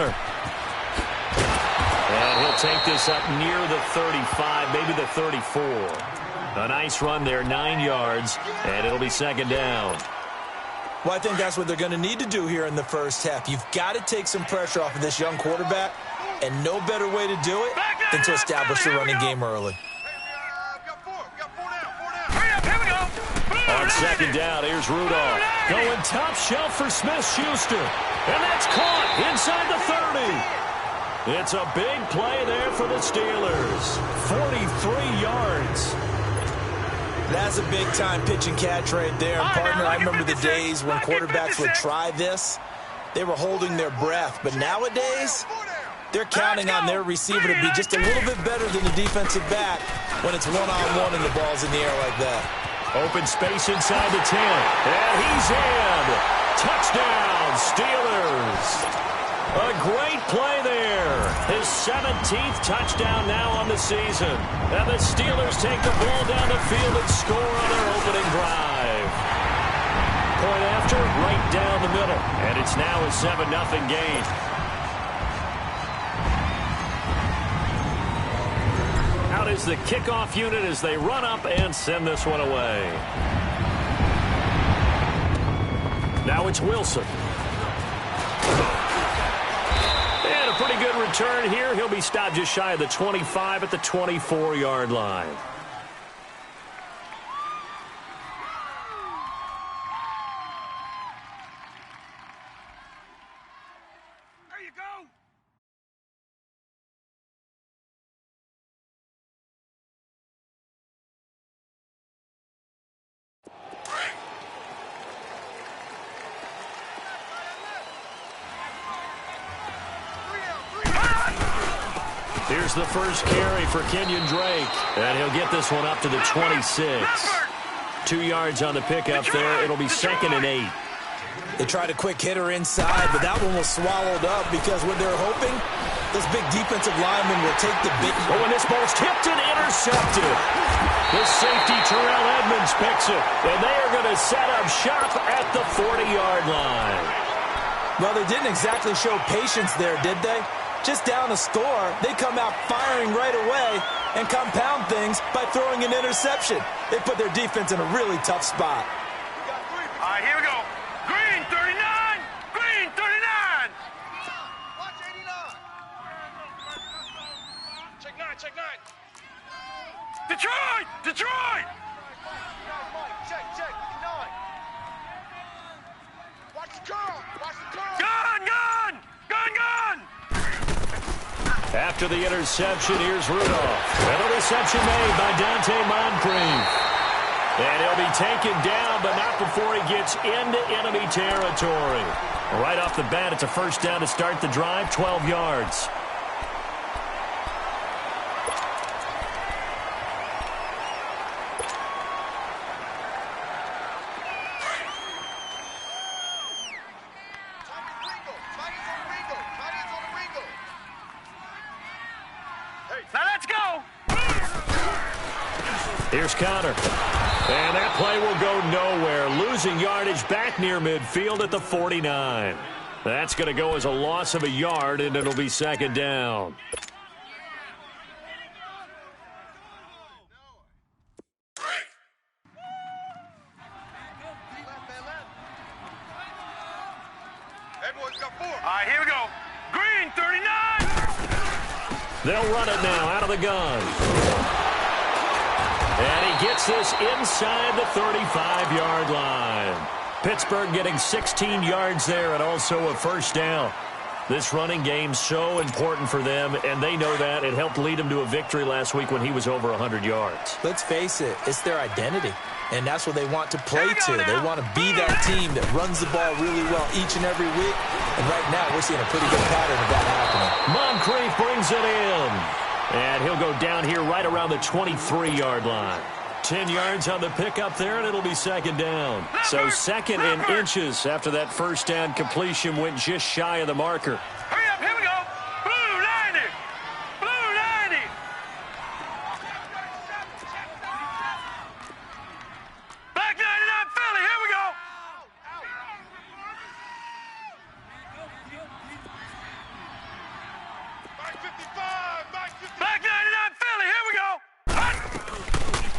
counter. And he'll take this up near the 35, maybe the 34. A nice run there, 9 yards, and it'll be second down. Well, I think that's what they're going to need to do here in the first half. You've got to take some pressure off of this young quarterback, and no better way to do it than to establish the running game early. On second down, here's Rudolph. Going top shelf for Smith-Schuster. And that's caught inside the 30. It's a big play there for the Steelers. 43 yards. That's a big-time pitch and catch right there. And partner, I remember the days when quarterbacks would try this. They were holding their breath. But nowadays, they're counting on their receiver to be just a little bit better than the defensive back when it's one-on-one and the ball's in the air like that. Open space inside the 10. And he's in. Touchdown, Steelers. A great play there. His 17th touchdown now on the season. And the Steelers take the ball down the field and score on their opening drive. Point after, right down the middle. And it's now a 7-0 game. Out is the kickoff unit as they run up and send this one away. Now it's Wilson. And a pretty good return here. He'll be stopped just shy of the 25 at the 24-yard line. There you go. Here's the first carry for Kenyon Drake. And he'll get this one up to the 26. 2 yards on the pickup there. It'll be 2nd and 8. They tried a quick hitter inside, but that one was swallowed up because what they're hoping, this big defensive lineman will take the big... Oh, and this ball's tipped and intercepted. The safety, Terrell Edmonds, picks it. And they are going to set up shop at the 40-yard line. Well, they didn't exactly show patience there, did they? Just down a score, they come out firing right away and compound things by throwing an interception. They put their defense in a really tough spot. All right, here we go. Green, 39! Green, 39! Watch 89. Check 9, check 9. Detroit! Detroit! Check, check, 9. Watch the curl! Watch the curl! Gun, gun! Gun, gun! After the interception, here's Rudolph. And a reception made by Dante Moncrief. And he'll be taken down, but not before he gets into enemy territory. Right off the bat, it's a first down to start the drive, 12 yards. Now let's go! Here's Connor. And that play will go nowhere. Losing yardage back near midfield at the 49. That's going to go as a loss of a yard, and it'll be second down. All right, here we go. Green, 39! They'll run it now out of the gun. And he gets this inside the 35-yard line. Pittsburgh getting 16 yards there and also a first down. This running game's so important for them, and they know that. It helped lead them to a victory last week when he was over 100 yards. Let's face it, it's their identity, and that's what they want to play to. They want to be that team that runs the ball really well each and every week, and right now we're seeing a pretty good pattern of that happening. Moncrief brings it in, and he'll go down here right around the 23-yard line. 10 yards on the pickup there, and it'll be second down. So second and inches after that first down completion went just shy of the marker. Hurry up, here we go. Blue 90. Blue 90. Black 99 Philly, here we go. Back 99 Philly, here we go.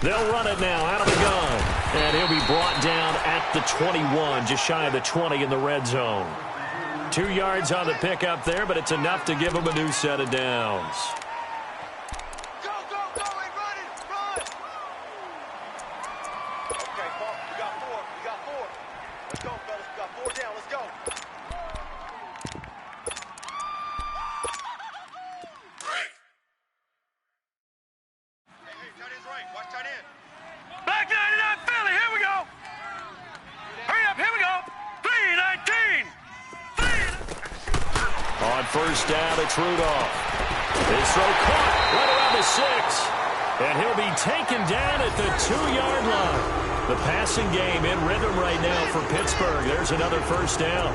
They'll run it now out of the gun. And he'll be brought down at the 21, just shy of the 20 in the red zone. 2 yards on the pickup there, but it's enough to give him a new set of downs. Go, and run it, run. Okay, Paul, we got 4. Let's go, fellas. We got 4 down, let's go. Hey, tight end's right. Watch tight end. Back 99 Philly, here we go. Hurry up, here we go. 3-19. On first down, it's Rudolph. His throw caught right around the 6. And he'll be taken down at the 2-yard line. The passing game in rhythm right now for Pittsburgh. There's another first down.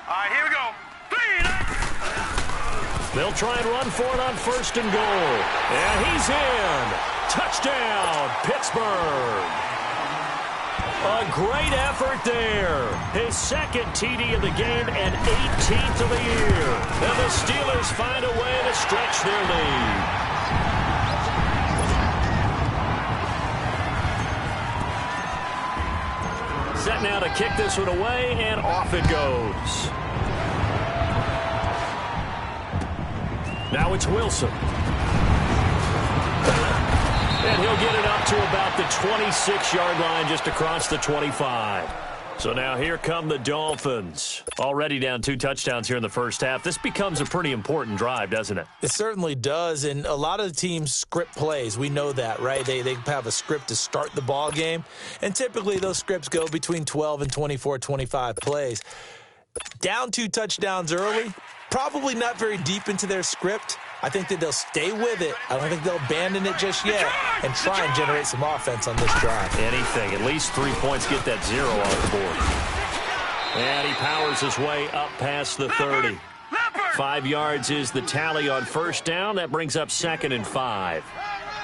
All right, here we go. 3-19. They'll try and run for it on first and goal. And he's in. Touchdown, Pittsburgh. A great effort there. His second TD of the game and 18th of the year. And the Steelers find a way to stretch their lead. Set now to kick this one away, and off it goes. Now it's Wilson. And he'll get it up to about the 26-yard line, just across the 25. So now here come the Dolphins. Already down 2 touchdowns here in the first half. This becomes a pretty important drive, doesn't it? It certainly does, and a lot of the teams script plays. We know that, right? They have a script to start the ball game, and typically those scripts go between 12 and 24, 25 plays. Down 2 touchdowns early, probably not very deep into their script. I think that they'll stay with it. I don't think they'll abandon it just yet and try and generate some offense on this drive. Anything. At least 3 points, get that 0 off the board. And he powers his way up past the 30. 5 yards is the tally on first down. That brings up 2nd and 5.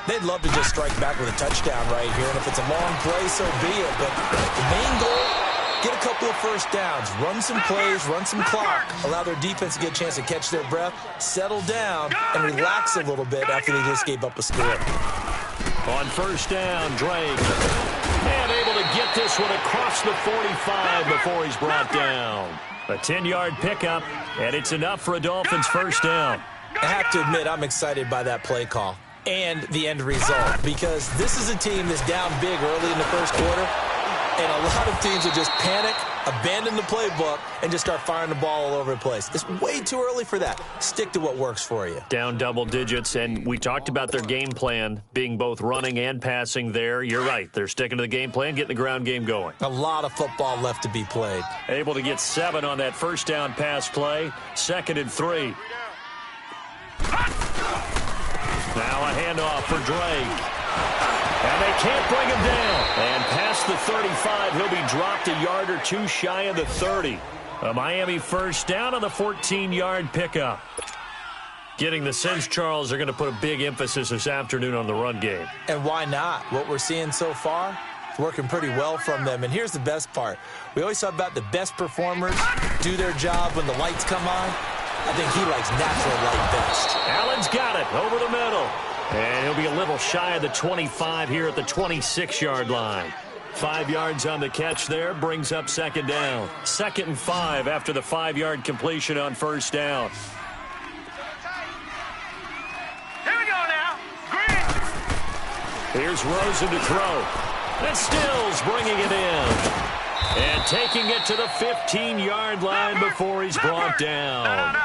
They'd love to just strike back with a touchdown right here, and if it's a long play, so be it. But the main goal, get a couple of first downs, run some plays, run some clock, allow their defense to get a chance to catch their breath, settle down, and relax a little bit after they just gave up a score. On first down, Drake. And able to get this one across the 45 before he's brought down. A 10-yard pickup, and it's enough for a Dolphins first down. I have to admit, I'm excited by that play call and the end result, because this is a team that's down big early in the first quarter, and a lot of teams will just panic, abandon the playbook, and just start firing the ball all over the place. It's way too early for that. Stick to what works for you. Down double digits, and we talked about their game plan being both running and passing there. You're right. They're sticking to the game plan, getting the ground game going. A lot of football left to be played. Able to get 7 on that first down pass play. 2nd and 3. Now a handoff for Drake. And they can't bring him down. And past the 35, he'll be dropped a yard or 2 shy of the 30. A Miami first down on the 14-yard pickup. Getting the sense, Charles, they're going to put a big emphasis this afternoon on the run game. And why not? What we're seeing so far, it's working pretty well from them. And here's the best part. We always talk about the best performers do their job when the lights come on. I think he likes natural light best. Allen's got it over the middle. And he'll be a little shy of the 25 here at the 26-yard line. 5 yards on the catch there, brings up 2nd down. 2nd and 5 after the 5-yard completion on first down. Here we go now. Green. Here's Rosen to throw. And Stills bringing it in. And taking it to the 15-yard line before he's brought down.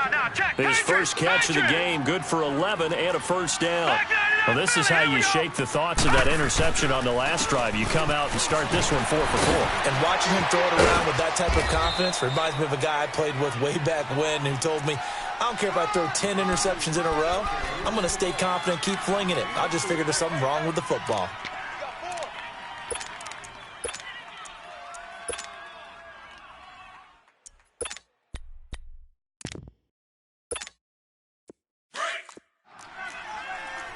His first catch of the game, good for 11 and a first down. Well, this is how you shake the thoughts of that interception on the last drive. You come out and start this one 4 for 4. And watching him throw it around with that type of confidence reminds me of a guy I played with way back when who told me, I don't care if I throw 10 interceptions in a row. I'm going to stay confident, keep flinging it. I just figured there's something wrong with the football.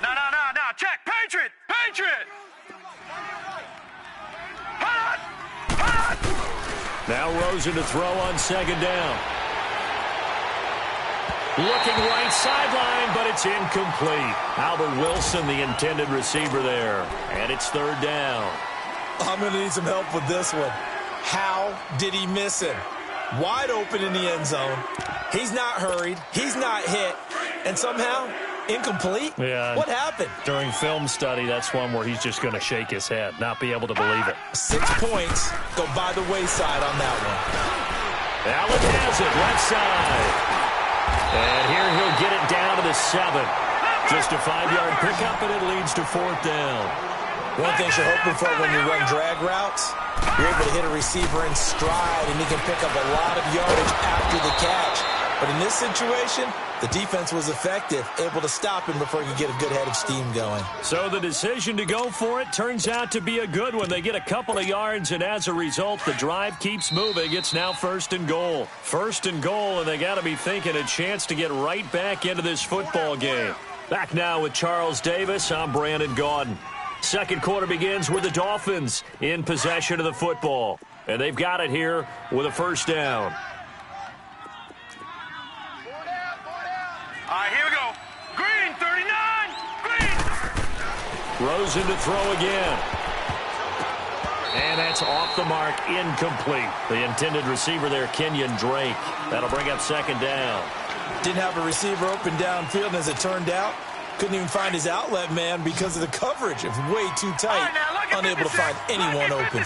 No, Now Rosen to throw on second down. Looking right sideline, but it's incomplete. Albert Wilson, the intended receiver there. And it's third down. I'm going to need some help with this one. How did he miss him? Wide open in the end zone. He's not hurried. He's not hit. And somehow, incomplete? Yeah. What happened? During film study, that's one where he's just going to shake his head, not be able to believe it. 6 points go by the wayside on that one. Allen has it, left side. And here he'll get it down to the 7. Just a 5-yard pickup, and it leads to fourth down. One thing you're hoping for when you run drag routes, you're able to hit a receiver in stride, and he can pick up a lot of yardage after the catch. But in this situation, the defense was effective, able to stop him before he could get a good head of steam going. So the decision to go for it turns out to be a good one. They get a couple of yards, and as a result, the drive keeps moving. It's now first and goal. First and goal, and they got to be thinking a chance to get right back into this football game. Back now with Charles Davis, I'm Brandon Gaudin. Second quarter begins with the Dolphins in possession of the football. And they've got it here with a first down. All right, here we go. Green, 39. Green. Rosen to throw again. And that's off the mark, incomplete. The intended receiver there, Kenyon Drake. That'll bring up second down. Didn't have a receiver open downfield, and as it turned out, couldn't even find his outlet man because of the coverage. It was way too tight, unable to find anyone open.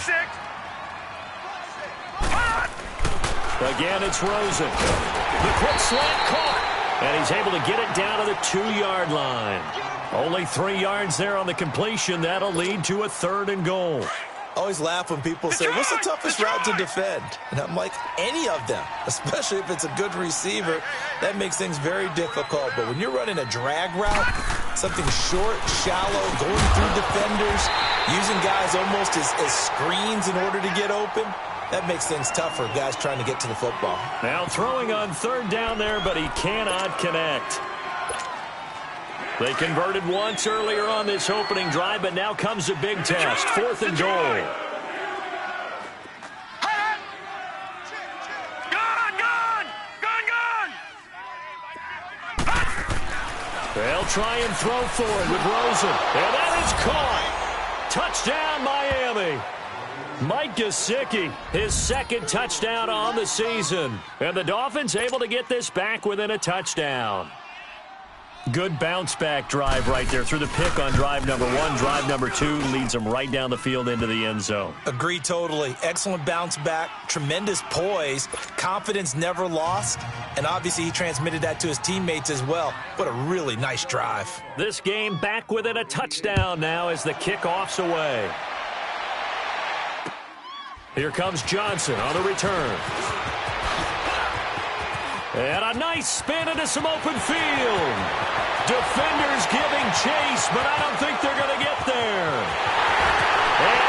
Again, it's Rosen. The quick slant caught. And he's able to get it down to the 2-yard line. Only 3 yards there on the completion. That'll lead to a third and goal. Always laugh when people say, what's the toughest route to defend? And I'm like, any of them, especially if it's a good receiver. That makes things very difficult. But when you're running a drag route, something short, shallow, going through defenders, using guys almost as screens in order to get open, that makes things tough for guys trying to get to the football. Now throwing on third down there, but he cannot connect. They converted once earlier on this opening drive, but now comes a big test. Fourth and goal. They'll try and throw for it with Rosen. And that is caught. Touchdown, Miami. Mike Gesicki, his second touchdown on the season. And the Dolphins able to get this back within a touchdown. Good bounce-back drive right there through the pick on drive number 1. Drive number 2 leads them right down the field into the end zone. Agree totally. Excellent bounce-back, tremendous poise, confidence never lost, and obviously he transmitted that to his teammates as well. What a really nice drive. This game back within a touchdown now as the kickoff's away. Here comes Johnson on the return. And a nice spin into some open field. Defenders giving chase, but I don't think they're going to get there. And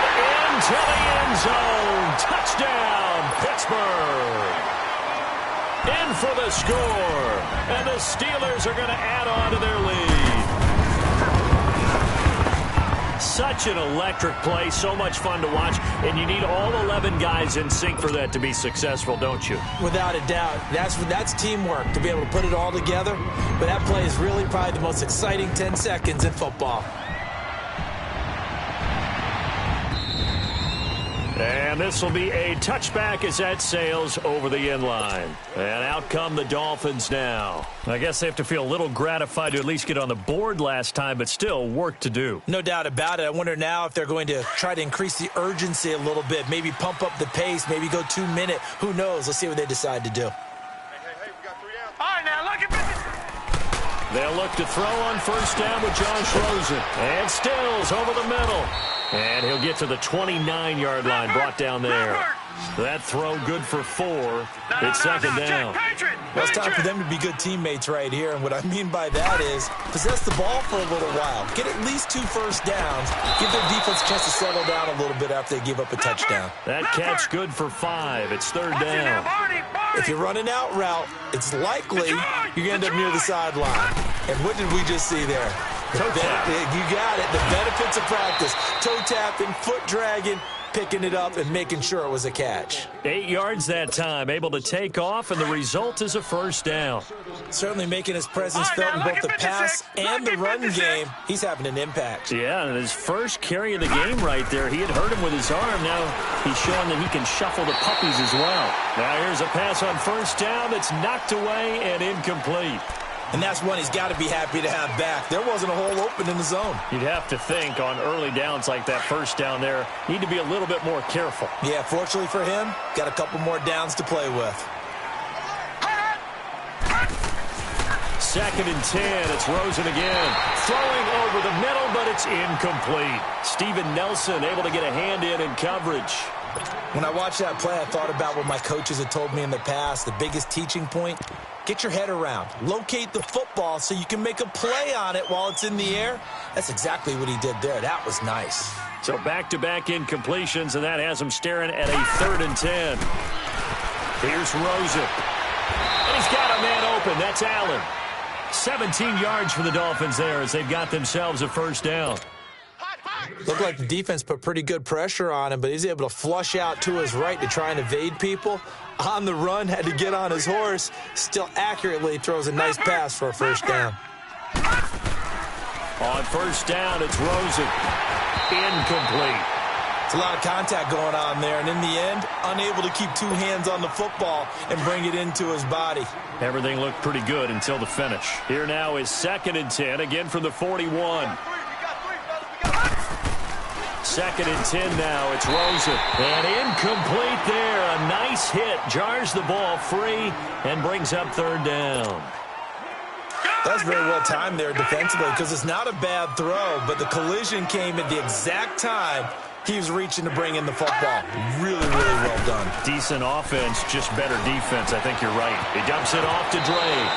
into the end zone. Touchdown, Pittsburgh. In for the score. And the Steelers are going to add on to their lead. Such an electric play, so much fun to watch, and you need all 11 guys in sync for that to be successful, don't you? Without a doubt. That's teamwork, to be able to put it all together. But that play is really probably the most exciting 10 seconds in football. And this will be a touchback as that sails over the end line. And out come the Dolphins now. I guess they have to feel a little gratified to at least get on the board last time, but still work to do. No doubt about it. I wonder now if they're going to try to increase the urgency a little bit, maybe pump up the pace, maybe go 2-minute. Who knows? Let's see what they decide to do. Hey, we got 3 downs. All right, now look at this. They'll look to throw on first down with Josh Rosen. And Stills over the middle. And he'll get to the 29-yard line, brought down there. That throw good for 4. It's second down. Well, it's time for them to be good teammates right here. And what I mean by that is possess the ball for a little while. Get at least 2 first downs. Give their defense a chance to settle down a little bit after they give up a touchdown. That catch good for 5. It's third down. If you're running out route, it's likely you're going to end up near the sideline. And what did we just see there? You got it. The benefits of practice. Toe tapping, foot dragging. picking it up and making sure it was a catch. 8 yards that time, able to take off, and the result is a first down. Certainly making his presence felt in both the pass and the run game. He's having an impact. Yeah, and his first carry of the game right there, he had hurt him with his arm. Now he's showing that he can shuffle the puppies as well. Now here's a pass on first down that's knocked away and incomplete. And that's one he's got to be happy to have back. There wasn't a hole open in the zone. You'd have to think on early downs like that first down there, need to be a little bit more careful. Yeah, fortunately for him, got a couple more downs to play with. 2nd and 10. It's Rosen again. Throwing over the middle, but it's incomplete. Steven Nelson able to get a hand in coverage. When I watched that play, I thought about what my coaches had told me in the past. The biggest teaching point, get your head around. Locate the football so you can make a play on it while it's in the air. That's exactly what he did there. That was nice. So back-to-back incompletions, and that has him staring at a 3rd and 10. Here's Rosen. And he's got a man open. That's Allen. 17 yards for the Dolphins there as they've got themselves a first down. Looked like the defense put pretty good pressure on him, but he's able to flush out to his right to try and evade people. On the run, had to get on his horse. Still accurately throws a nice pass for a first down. On first down, it's Rosen. Incomplete. It's a lot of contact going on there, and in the end, unable to keep two hands on the football and bring it into his body. Everything looked pretty good until the finish. Here now is 2nd and 10, again from the 41. 2nd and 10 now. It's Rosen. And incomplete there. A nice hit. Jars the ball free and brings up 3rd down. That's very well timed there defensively because it's not a bad throw, but the collision came at the exact time he was reaching to bring in the football. Really, really well done. Decent offense, just better defense. I think you're right. He dumps it off to Dre.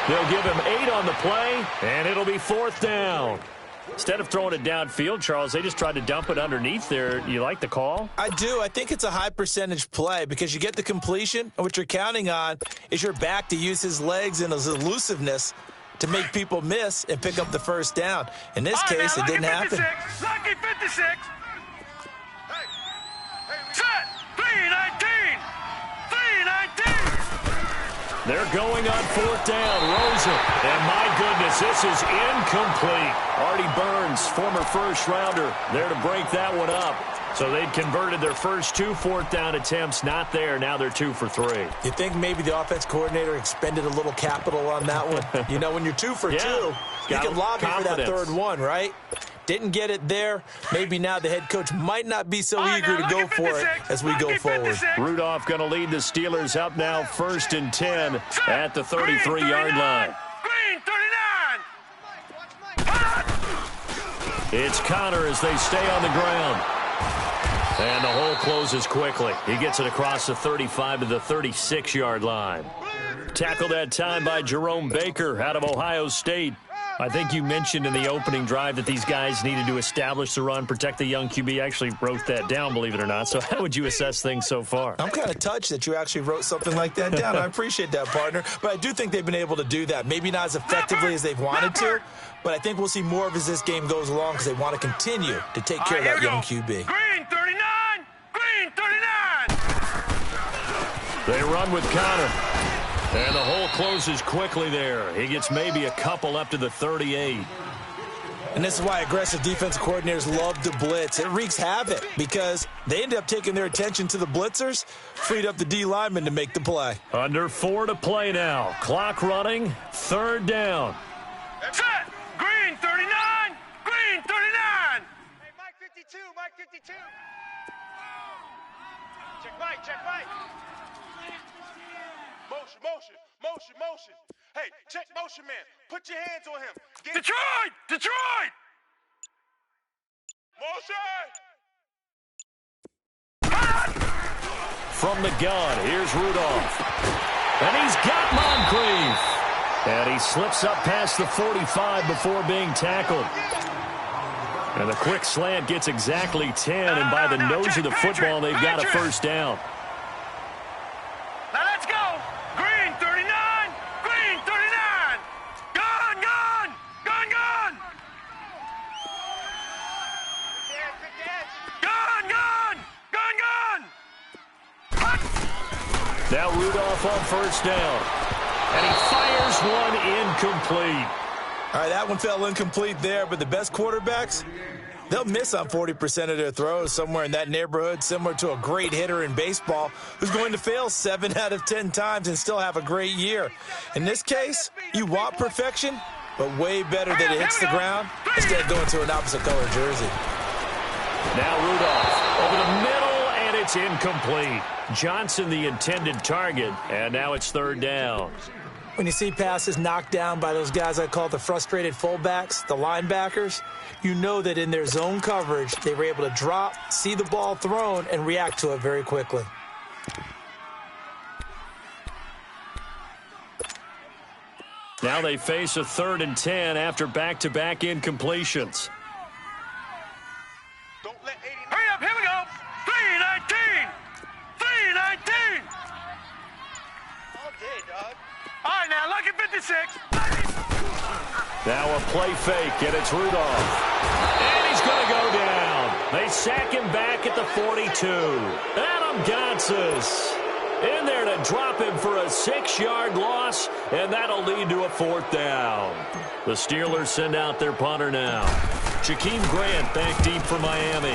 They'll give him 8 on the play, and it'll be 4th down. Instead of throwing it downfield, Charles, they just tried to dump it underneath there. You like the call? I do. I think it's a high percentage play because you get the completion, and what you're counting on is your back to use his legs and his elusiveness to make people miss and pick up the first down. In this case, it didn't happen. Lucky 56. Set. 319. 319. They're going on 4th down. Rosen. And my goodness, this is incomplete. Artie Burns, former first-rounder, there to break that one up. So they'd converted their first 2 4th down attempts. Not there. Now they're 2 for 3. You think maybe the offense coordinator expended a little capital on that one? You know, when you're 2 for 2, you can lobby for that 3rd one, right? Didn't get it there. Maybe now the head coach might not be so eager to go for it as we go forward. Rudolph going to lead the Steelers up now 1st and 10 at the 33-yard line. Green 39. It's Connor as they stay on the ground. And the hole closes quickly. He gets it across the 35 to the 36-yard line. Tackled that time by Jerome Baker out of Ohio State. I think you mentioned in the opening drive that these guys needed to establish the run, protect the young QB. I actually wrote that down, believe it or not. So how would you assess things so far? I'm kind of touched that you actually wrote something like that down. I appreciate that, partner. But I do think they've been able to do that. Maybe not as effectively as they've wanted to, but I think we'll see more of as this game goes along because they want to continue to take care of that young QB. Green 39. Green 39. They run with Connor. And the hole closes quickly there. He gets maybe a couple up to the 38. And this is why aggressive defensive coordinators love to blitz. It wreaks havoc because they end up taking their attention to the blitzers, freed up the D lineman to make the play. Under 4 to play now. Clock running. 3rd down. Set. Green 39. Green 39. Hey, Mike 52. Mike 52. Check Mike. Check Mike. Motion, motion, motion, motion. Hey, check motion, man. Put your hands on him. Detroit! Detroit! Motion! From the gun, here's Rudolph. And he's got Moncrief. And he slips up past the 45 before being tackled. And the quick slant gets exactly 10, and by the nose of the football, they've got a first down. Now let's go. Green 39. Green 39. Gun, gun. Gun, gun. Gun, gun. Now Rudolph on first down. And he fires one incomplete. All right, that one fell incomplete there, but the best quarterbacks, they'll miss on 40% of their throws, somewhere in that neighborhood, similar to a great hitter in baseball who's going to fail 7 out of 10 times and still have a great year. In this case, you want perfection, but way better that it hits the ground instead of going to an opposite color jersey. Now Rudolph over the middle, and it's incomplete. Johnson the intended target, and now it's third down. When you see passes knocked down by those guys I call the frustrated fullbacks, the linebackers, you know that in their zone coverage, they were able to drop, see the ball thrown, and react to it very quickly. Now they face a 3rd and 10 after back-to-back incompletions. Hurry up, here we go. 3-19. 3-19. All day, dog. All right, now, lucky 56. Now a play fake, and it's Rudolph. And he's going to go down. They sack him back at the 42. Adam Gotsis in there to drop him for a 6-yard loss, and that'll lead to a 4th down. The Steelers send out their punter now. Jakeem Grant back deep for Miami.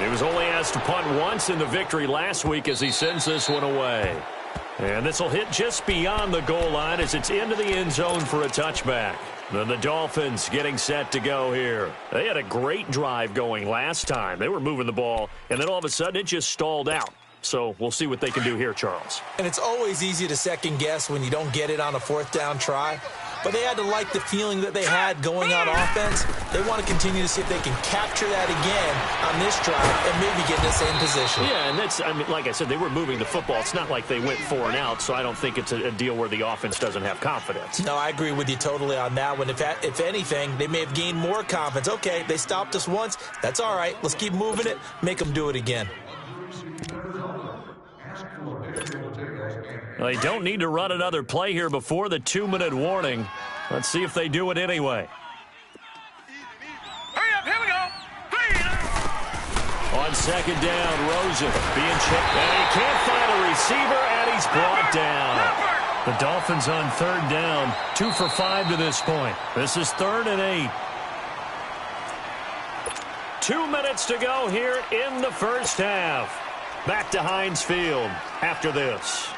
He was only asked to punt once in the victory last week as he sends this one away. And this will hit just beyond the goal line as it's into the end zone for a touchback. Then the Dolphins getting set to go here. They had a great drive going last time. They were moving the ball, and then all of a sudden it just stalled out. So we'll see what they can do here, Charles. And it's always easy to second guess when you don't get it on a 4th down try. But they had to like the feeling that they had going on offense. They want to continue to see if they can capture that again on this drive and maybe get in the same position. Yeah, and that's, I mean, like I said, they were moving the football. It's not like they went 4 and out, so I don't think it's a deal where the offense doesn't have confidence. No, I agree with you totally on that one. If anything, they may have gained more confidence. Okay, they stopped us once. That's all right. Let's keep moving it. Make them do it again. They don't need to run another play here before the 2-minute warning. Let's see if they do it anyway. Hurry up, here we go. 3. On 2nd down, Rosen being checked. And he can't find a receiver, and he's brought down. The Dolphins on 3rd down, 2 for 5 to this point. This is 3rd and 8. 2 minutes to go here in the first half. Back to Heinz Field after this.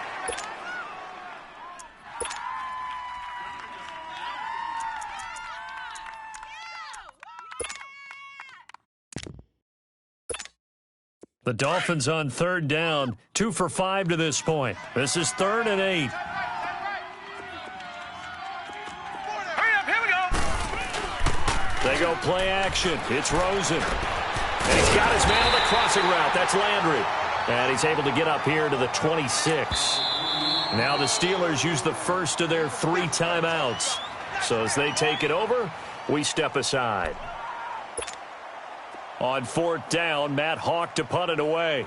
The Dolphins on 3rd down, 2 for 5 to this point. This is 3rd and 8. Hurry up, here we go. They go play action. It's Rosen. And he's got his man on the crossing route. That's Landry. And he's able to get up here to the 26. Now the Steelers use the first of their 3 timeouts. So as they take it over, we step aside. On 4th down, Matt Hawk to punt it away.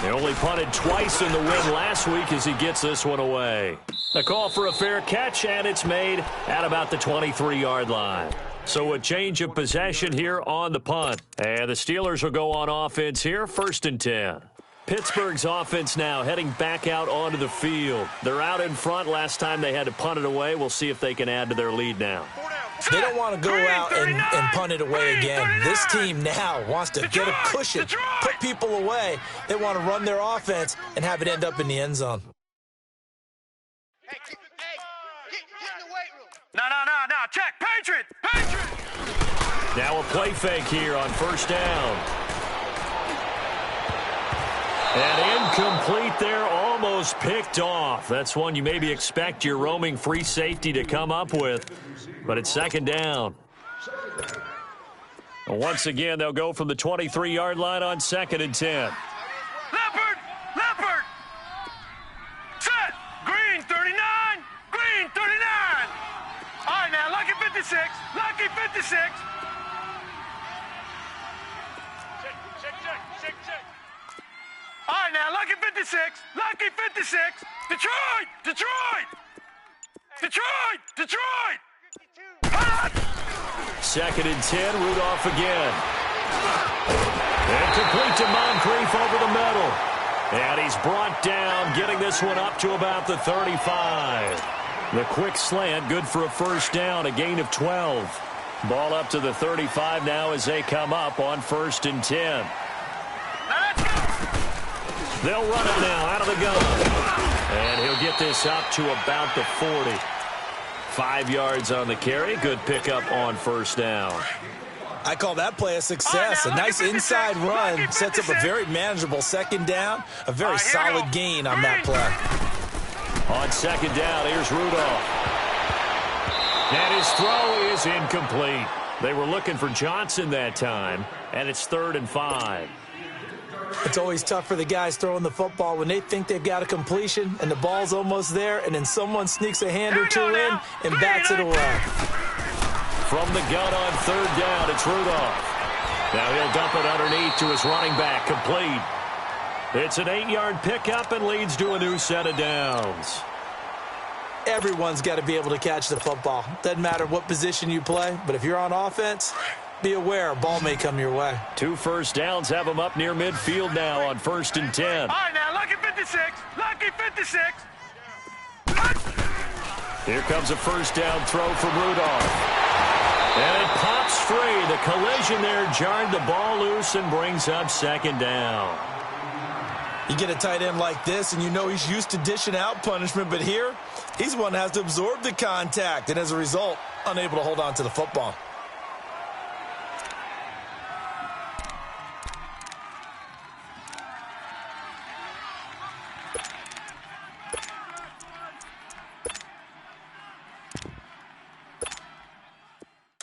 They only punted twice in the win last week as he gets this one away. A call for a fair catch, and it's made at about the 23-yard line. So a change of possession here on the punt. And the Steelers will go on offense here, 1st and 10. Pittsburgh's offense now heading back out onto the field. They're out in front. Last time they had to punt it away. We'll see if they can add to their lead now. They don't want to go out and punt it away again. This team now wants to get a cushion, put people away. They want to run their offense and have it end up in the end zone. Hey, get in the weight room. No. Check. Patriot. Now a play fake here on 1st down. And incomplete there, almost picked off. That's one you maybe expect your roaming free safety to come up with, but it's 2nd down. Once again, they'll go from the 23-yard line on 2nd and 10. Leopard. Set. Green 39. All right, now, lucky 56. Check. All right, now, lucky 56. Detroit. 2nd and 10, Rudolph again. And complete to Moncrief over the middle. And he's brought down, getting this one up to about the 35. The quick slant, good for a first down, a gain of 12. Ball up to the 35 now as they come up on 1st and 10. They'll run it now out of the gun. And he'll get this up to about the 40. 5 yards on the carry. Good pickup on first down. I call that play a success. A nice inside run sets up a very manageable second down. A very solid gain on that play. On second down, here's Rudolph. And his throw is incomplete. They were looking for Johnson that time, and it's 3rd and 5. It's always tough for the guys throwing the football when they think they've got a completion and the ball's almost there, and then someone sneaks a hand or two in and bats it away. From the gun on 3rd down, it's Rudolph. Now he'll dump it underneath to his running back, complete. It's an 8-yard pickup and leads to a new set of downs. Everyone's got to be able to catch the football. Doesn't matter what position you play, but if you're on offense, be aware a ball may come your way. 2 first downs have him up near midfield now on 1st and 10. All right, now, lucky 56. Lucky 56. Here comes a first down throw from Rudolph. And it pops free. The collision there jarred the ball loose and brings up 2nd down. You get a tight end like this, and you know he's used to dishing out punishment, but here, he's one that has to absorb the contact, and as a result, unable to hold on to the football.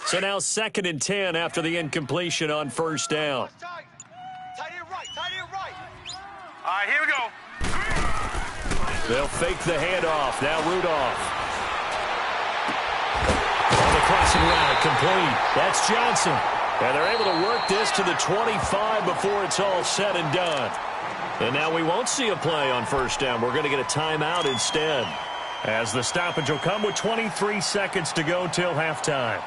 So now 2nd and 10 after the incompletion on first down. Tight end right. All right, here we go. They'll fake the handoff. Now Rudolph. On the crossing route, complete. That's Johnson. And they're able to work this to the 25 before it's all said and done. And now we won't see a play on first down. We're going to get a timeout instead, as the stoppage will come with 23 seconds to go till halftime.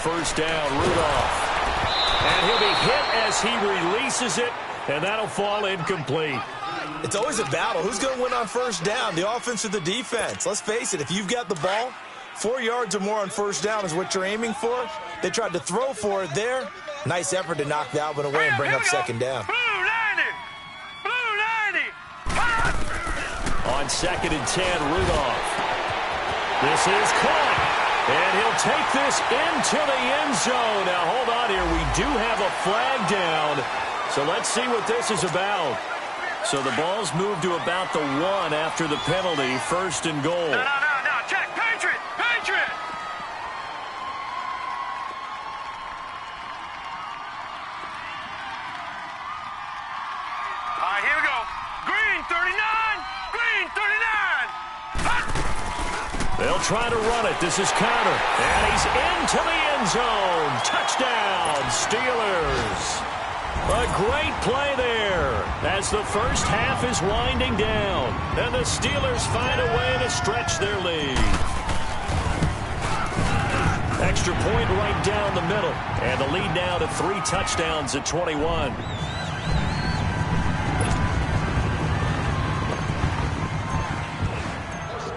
First down, Rudolph. And he'll be hit as he releases it, and that'll fall incomplete. It's always a battle. Who's going to win on first down, the offense or the defense? Let's face it, if you've got the ball, 4 yards or more on first down is what you're aiming for. They tried to throw for it there. Nice effort to knock that one away and bring up 2nd down. Blue 90. On 2nd and 10, Rudolph. This is caught. And he'll take this into the end zone. Now, hold on here. We do have a flag down. So let's see what this is about. So the ball's moved to about the 1 after the penalty. 1st and goal. No. Check. Patriot. All right, here we go. Green 39. They'll try to run it. This is Connor. And he's into the end zone. Touchdown, Steelers. A great play there as the first half is winding down. And the Steelers find a way to stretch their lead. Extra point right down the middle. And the lead now to 3 touchdowns at 21.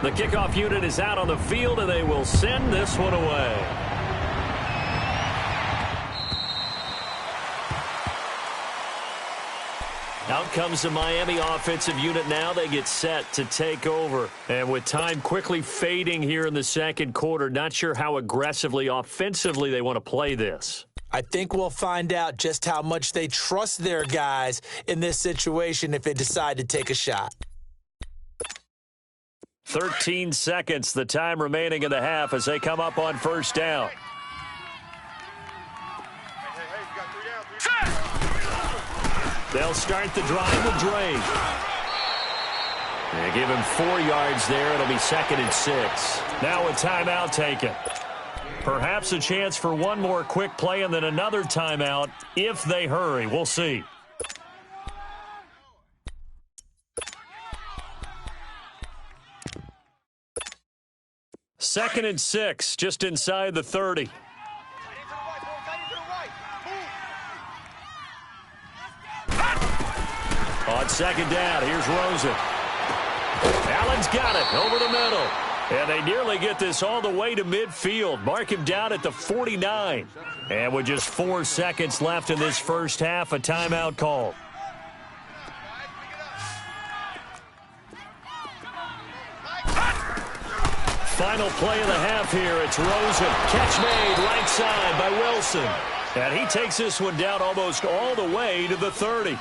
The kickoff unit is out on the field, and they will send this one away. Out comes the Miami offensive unit now. They get set to take over. And with time quickly fading here in the second quarter, not sure how aggressively, offensively they want to play this. I think we'll find out just how much they trust their guys in this situation if they decide to take a shot. 13 seconds, the time remaining in the half as they come up on first down. They'll start the drive with Drake. They give him 4 yards there. It'll be 2nd and 6. Now a timeout taken. Perhaps a chance for one more quick play and then another timeout if they hurry. We'll see. Second and 6, just inside the 30. On second down, here's Rosen. Allen's got it over the middle. And they nearly get this all the way to midfield. Mark him down at the 49. And with just 4 seconds left in this first half, a timeout call. Final play of the half here. It's Rosen. Catch made right side by Wilson. And he takes this one down almost all the way to the 30.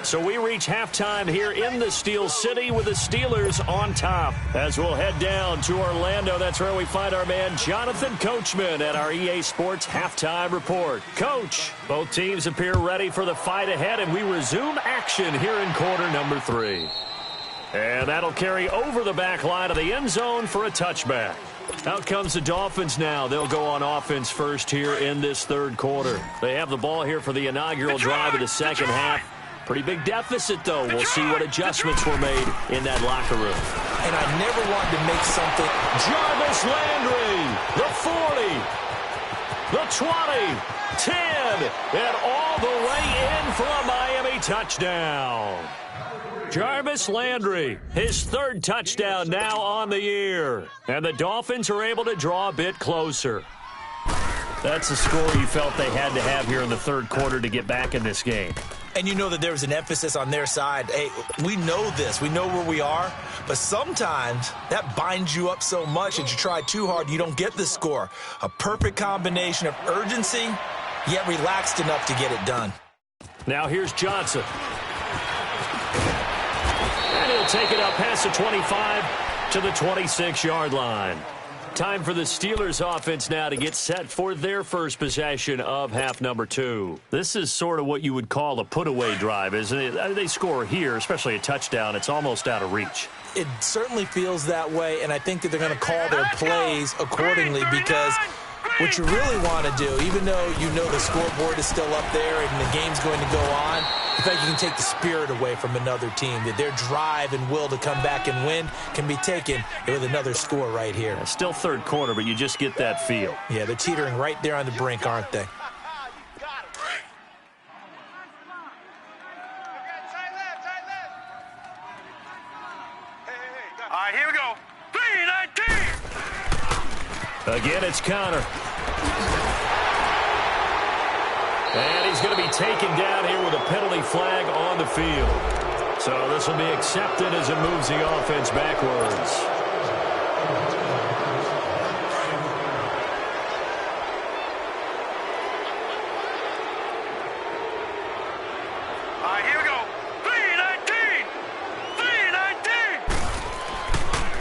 So we reach halftime here in the Steel City with the Steelers on top. As we'll head down to Orlando, that's where we find our man Jonathan Coachman at our EA Sports Halftime Report. Coach, both teams appear ready for the fight ahead, and we resume action here in quarter number 3. And that'll carry over the back line of the end zone for a touchback. Out comes the Dolphins now. They'll go on offense first here in this third quarter. They have the ball here for the inaugural drive of the second half. Pretty big deficit, though. We'll see what adjustments were made in that locker room. And I never wanted to make something. Jarvis Landry, the 40, the 20, 10, and all the way in for a Miami touchdown. Jarvis Landry, his third touchdown now on the year. And the Dolphins are able to draw a bit closer. That's the score you felt they had to have here in the third quarter to get back in this game. And you know that there was an emphasis on their side. Hey, we know this. We know where we are. But sometimes that binds you up so much that you try too hard, you don't get the score. A perfect combination of urgency, yet relaxed enough to get it done. Now here's Johnson. And he'll take it up past the 25 to the 26-yard line. Time for the Steelers offense now to get set for their first possession of half number 2. This is sort of what you would call a put-away drive, isn't it? They score here, especially a touchdown. It's almost out of reach. It certainly feels that way, and I think that they're going to call their plays accordingly because what you really want to do, even though you know the scoreboard is still up there and the game's going to go on, I think you can take the spirit away from another team, that their drive and will to come back and win can be taken with another score right here. Yeah, still third quarter, but you just get that feel. Yeah, they're teetering right there on the brink, aren't they? All right, here we go. 3-19. Again, it's Connor. And he's going to be taken down here with a penalty flag on the field. So this will be accepted as it moves the offense backwards. All right, here we go. 3-19.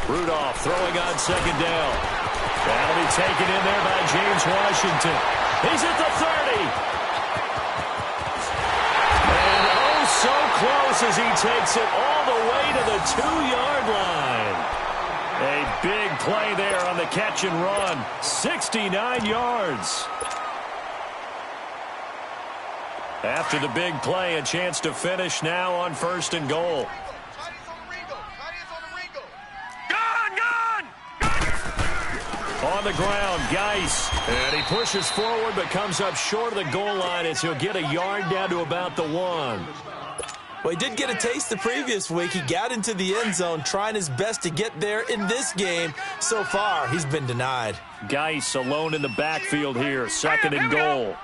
3-19. Rudolph throwing on second down. That'll be taken in there by James Washington. He's at the 30. So close as he takes it all the way to the 2-yard line. A big play there on the catch and run. 69 yards. After the big play, a chance to finish now on 1st and goal. On the ground, Geis. And he pushes forward but comes up short of the goal line as he'll get a yard down to about the 1. Well, he did get a taste the previous week. He got into the end zone, trying his best to get there in this game. So far, he's been denied. Geis alone in the backfield here, 2nd and goal.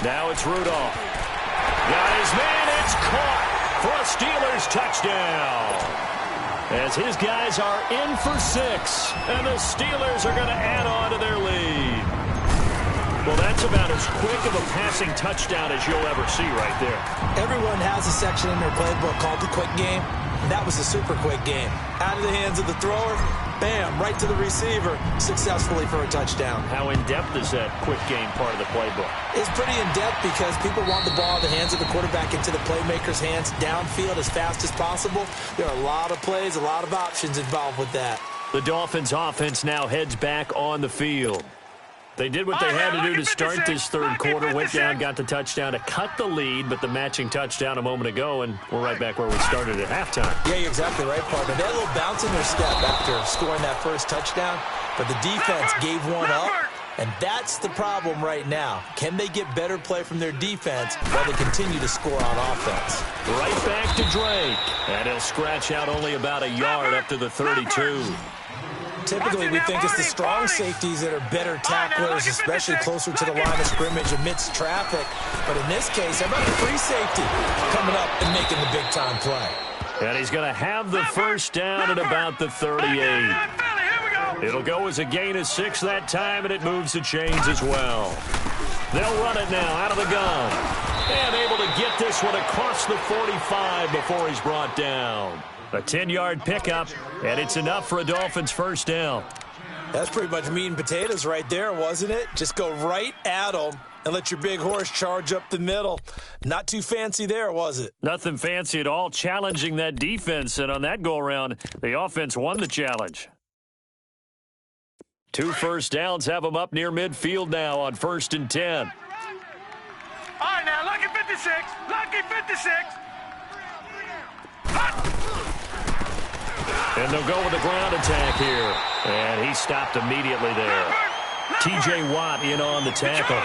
Now it's Rudolph. Got his man, it's caught for a Steelers touchdown. As his guys are in for 6, and the Steelers are going to add on to their lead. Well, that's about as quick of a passing touchdown as you'll ever see right there. Everyone has a section in their playbook called the quick game. That was a super quick game. Out of the hands of the thrower, bam, right to the receiver, successfully for a touchdown. How in-depth is that quick game part of the playbook? It's pretty in-depth because people want the ball in the hands of the quarterback into the playmaker's hands downfield as fast as possible. There are a lot of plays, a lot of options involved with that. The Dolphins offense now heads back on the field. They did what they had to do to start this third quarter, went down, got the touchdown to cut the lead, but the matching touchdown a moment ago, and we're right back where we started at halftime. Yeah, you're exactly right, partner. They had a little bounce in their step after scoring that first touchdown, but the defense gave one up, and that's the problem right now. Can they get better play from their defense while they continue to score on offense? Right back to Drake, and he'll scratch out only about a yard up to the 32. Typically, we think it's the strong safeties that are better tacklers, especially closer to the line of scrimmage amidst traffic. But in this case, how about the free safety coming up and making the big-time play? And he's going to have the first down at about the 38. It'll go as a gain of 6 that time, and it moves the chains as well. They'll run it now out of the gun. And able to get this one across the 45 before he's brought down. A 10-yard pickup, and it's enough for a Dolphins first down. That's pretty much meat and potatoes right there, wasn't it? Just go right at them and let your big horse charge up the middle. Not too fancy there, was it? Nothing fancy at all, challenging that defense, and on that go-around, the offense won the challenge. 2 first downs have them up near midfield now on 1st and 10. All right, now, lucky 56. Lucky 56. And they'll go with the ground attack here. And he stopped immediately there. T.J. Watt in on the tackle.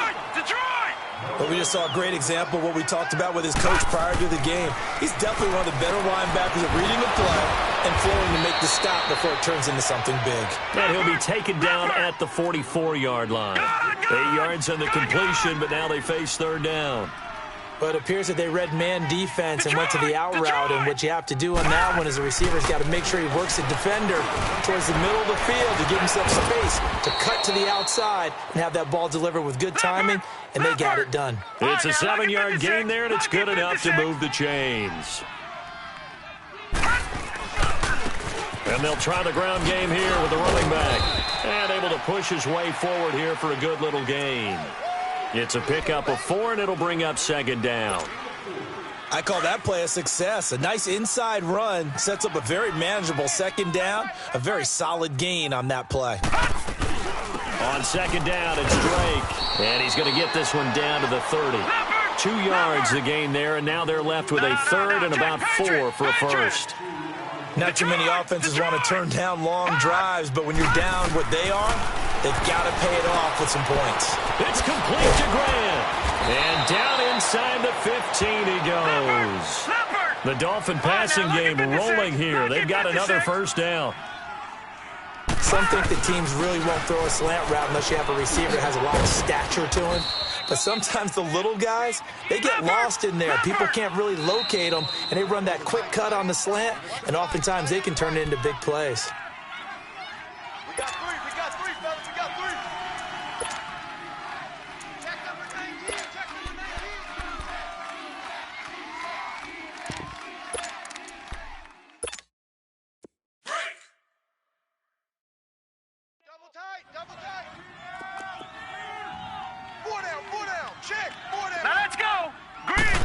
But we just saw a great example of what we talked about with his coach prior to the game. He's definitely one of the better linebackers at reading the play and flowing to make the stop before it turns into something big. And he'll be taken down at the 44-yard line. 8 yards on the completion, but now they face third down. But it appears that they read man defense and went to the out route, and what you have to do on that one is the receiver's got to make sure he works the defender towards the middle of the field to give himself space to cut to the outside and have that ball delivered with good timing, and they got it done. It's a 7-yard gain there, and it's good enough to move the chains. And they'll try the ground game here with the running back. And able to push his way forward here for a good little gain. It's a pickup of 4, and it'll bring up second down. I call that play a success. A nice inside run sets up a very manageable second down. A very solid gain on that play. On second down, it's Drake. And he's going to get this one down to the 30. 2 yards the gain there, and now they're left with a third and about 4 for a first. Not too many offenses want to turn down long drives, but when you're down what they are, they've got to pay it off with some points. It's complete to Grant. And down inside the 15 he goes. The Dolphin passing game rolling here. They've got another first down. Some think that teams really won't throw a slant route unless you have a receiver that has a lot of stature to him. But sometimes the little guys, they get lost in there. People can't really locate them, and they run that quick cut on the slant, and oftentimes they can turn it into big plays. We got three, fellas. We got 3. Check number 19. Check number 19. Break. Double tight. 4 down. Check. 4 down. Now let's go. Green.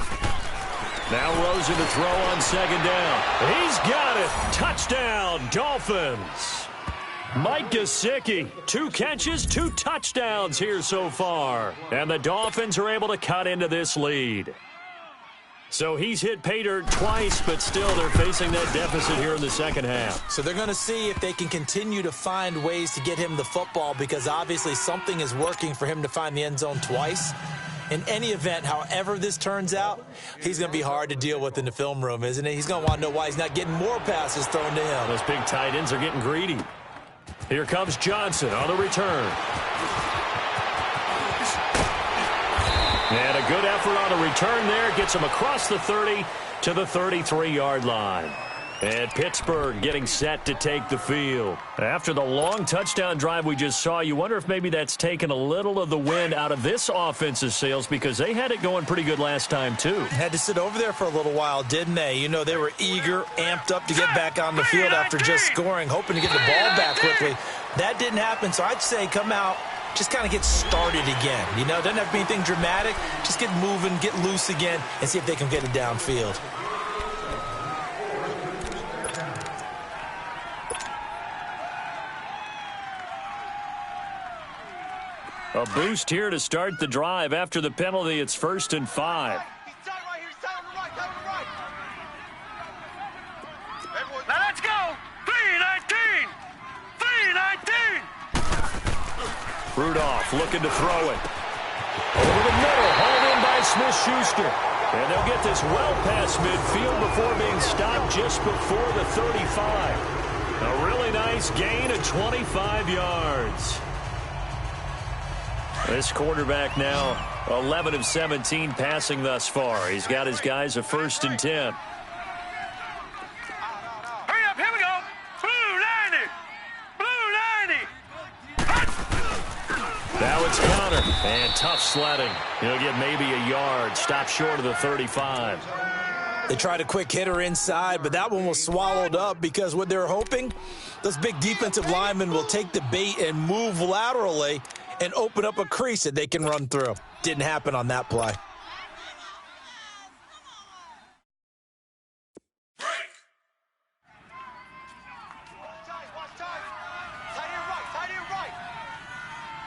Now Rosen to throw on second down. He's got it. Touchdown, Dolphins. Mike Gesicki, 2 catches, 2 touchdowns here so far. And the Dolphins are able to cut into this lead. So he's hit pay dirt twice, but still they're facing that deficit here in the second half. So they're going to see if they can continue to find ways to get him the football, because obviously something is working for him to find the end zone twice. In any event, however this turns out, he's going to be hard to deal with in the film room, isn't he? He's going to want to know why he's not getting more passes thrown to him. Those big tight ends are getting greedy. Here comes Johnson on the return. And a good effort on the return there. Gets him across the 30 to the 33-yard line. And Pittsburgh getting set to take the field. After the long touchdown drive we just saw, you wonder if maybe that's taken a little of the wind out of this offensive sails, because they had it going pretty good last time too. Had to sit over there for a little while, didn't they? You know, they were eager, amped up to get back on the field after just scoring, hoping to get the ball back quickly. That didn't happen, so I'd say come out, just kind of get started again. You know, doesn't have to be anything dramatic. Just get moving, get loose again, and see if they can get it downfield. A boost here to start the drive. After the penalty, it's 1st and 5. Now let's go. 3-19. 3-19. Rudolph looking to throw it. Over the middle, hauled in by Smith-Schuster. And they'll get this well past midfield before being stopped just before the 35. A really nice gain of 25 yards. This quarterback now 11 of 17 passing thus far. He's got his guys a 1st and 10. Hurry up, here we go. Blue 90. Blue 90. Now it's Connor. And tough sledding. He'll get maybe a yard. Stop short of the 35. They tried a quick hitter inside, but that one was swallowed up because what they're hoping, those big defensive linemen will take the bait and move laterally and open up a crease that they can run through. Didn't happen on that play.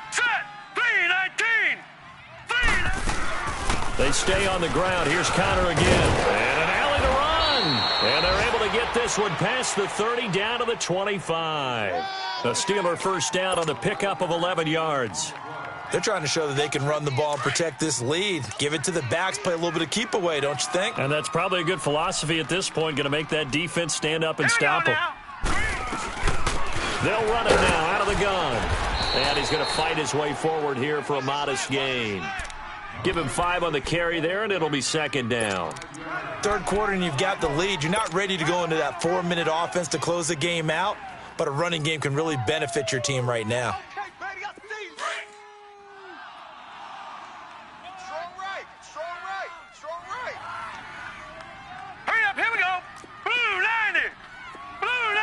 Set. 3-19. They stay on the ground. Here's Connor again. And an alley to run. And they're able to get this one past the 30 down to the 25. A Steeler 1st down on the pickup of 11 yards. They're trying to show that they can run the ball and protect this lead. Give it to the backs, play a little bit of keep away, don't you think? And that's probably a good philosophy at this point, going to make that defense stand up and stop them. They'll run it now out of the gun. And he's going to fight his way forward here for a modest gain. Give him 5 on the carry there, and it'll be 2nd down. Third quarter, and you've got the lead. You're not ready to go into that 4-minute offense to close the game out, but a running game can really benefit your team right now. Here we go. Blue 90. Blue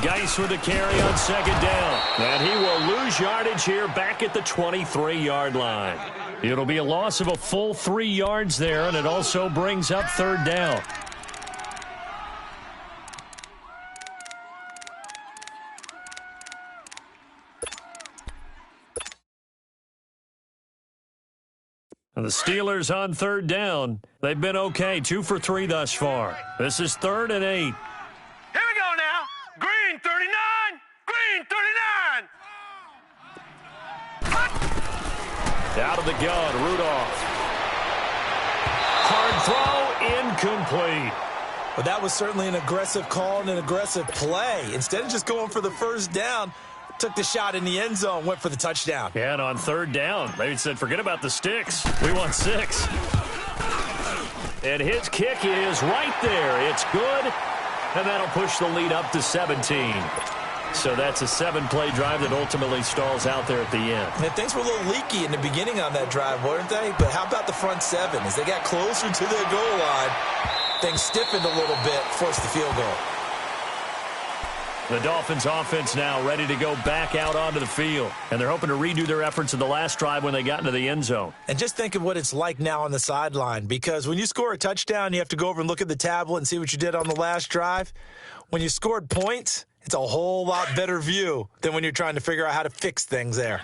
90. Geis with the carry on 2nd down. And he will lose yardage here back at the 23-yard line. It'll be a loss of a full 3 yards there, and it also brings up 3rd down. And the Steelers on 3rd down. They've been okay, 2 for 3 thus far. This is 3rd and 8. Here we go now. Green 39. Green 39. Out of the gun, Rudolph. Hard throw, incomplete. But that was certainly an aggressive call and an aggressive play. Instead of just going for the 1st down, took the shot in the end zone, went for the touchdown. Yeah, and on 3rd down, they said, forget about the sticks. We want 6. And his kick is right there. It's good, and that'll push the lead up to 17. So that's a 7-play drive that ultimately stalls out there at the end. And things were a little leaky in the beginning on that drive, weren't they? But how about the front 7? As they got closer to their goal line, things stiffened a little bit, forced the field goal. The Dolphins offense now ready to go back out onto the field. And they're hoping to redo their efforts in the last drive when they got into the end zone. And just think of what it's like now on the sideline. Because when you score a touchdown, you have to go over and look at the tablet and see what you did on the last drive. When you scored points, it's a whole lot better view than when you're trying to figure out how to fix things there.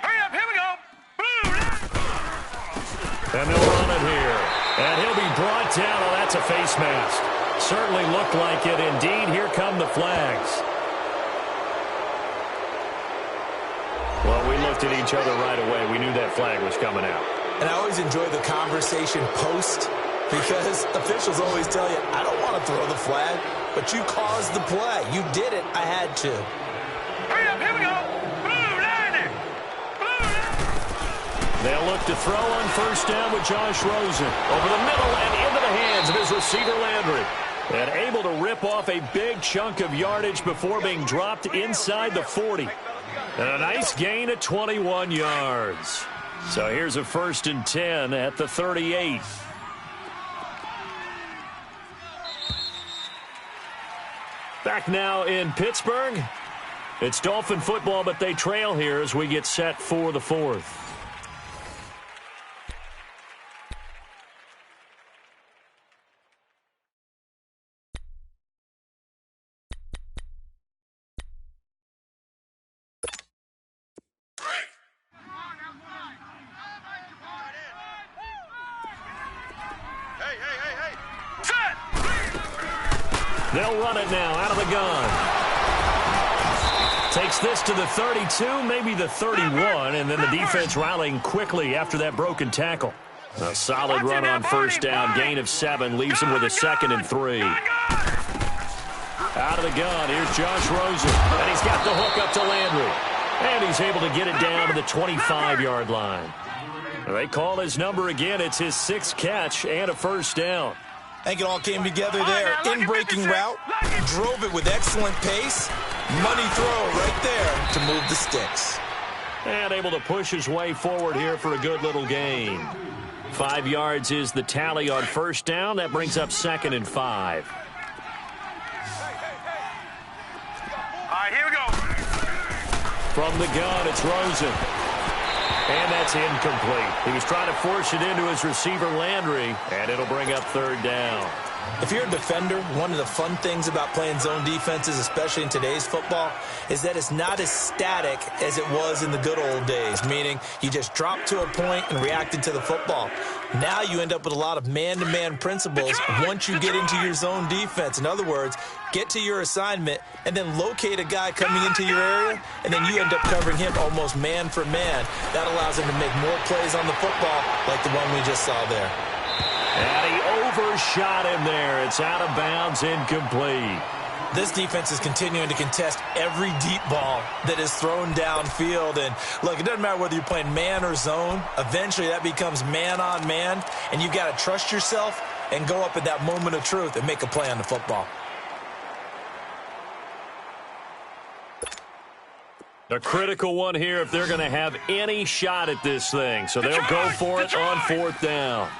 Hurry up, here we go. Blue 90. And they'll run it here. And he'll be brought down. Oh, that's a face mask. Certainly looked like it. Indeed, here come the flags. Well, we looked at each other right away. We knew that flag was coming out. And I always enjoy the conversation post because officials always tell you, I don't want to throw the flag, but you caused the play. You did it. I had to. Hurry up, here we go. Blue 90. Blue 90. They'll look to throw on 1st down with Josh Rosen. Over the middle and into the hands of his receiver Landry. And able to rip off a big chunk of yardage before being dropped inside the 40. And a nice gain of 21 yards. So here's a 1st and 10 at the 38. Back now in Pittsburgh. It's Dolphin football, but they trail here as we get set for the 4th. They'll run it now out of the gun. Takes this to the 32, maybe the 31, and then the defense rallying quickly after that broken tackle. A solid run on first down, gain of 7, leaves him with a 2nd and 3. Out of the gun, here's Josh Rosen, and he's got the hook up to Landry. And he's able to get it down to the 25-yard line. They call his number again. It's his 6th catch and a first down. I think it all came together there. In-breaking route, drove it with excellent pace. Money throw right there to move the sticks. And able to push his way forward here for a good little gain. 5 yards is the tally on first down. That brings up 2nd and 5. All right, here we go. From the gun, it's Rosen. And that's incomplete. He was trying to force it into his receiver, Landry, and it'll bring up 3rd down. If you're a defender, one of the fun things about playing zone defenses, especially in today's football, is that it's not as static as it was in the good old days, meaning you just drop to a point and reacted to the football. Now you end up with a lot of man-to-man principles once you get into your zone defense. In other words, get to your assignment and then locate a guy coming into your area, and then you end up covering him almost man for man. That allows him to make more plays on the football like the one we just saw there. And he overshot him there. It's out of bounds, incomplete. This defense is continuing to contest every deep ball that is thrown downfield. And, look, it doesn't matter whether you're playing man or zone. Eventually that becomes man-on-man, and you've got to trust yourself and go up at that moment of truth and make a play on the football. A critical one here if they're going to have any shot at this thing. So they'll go for it on 4th down.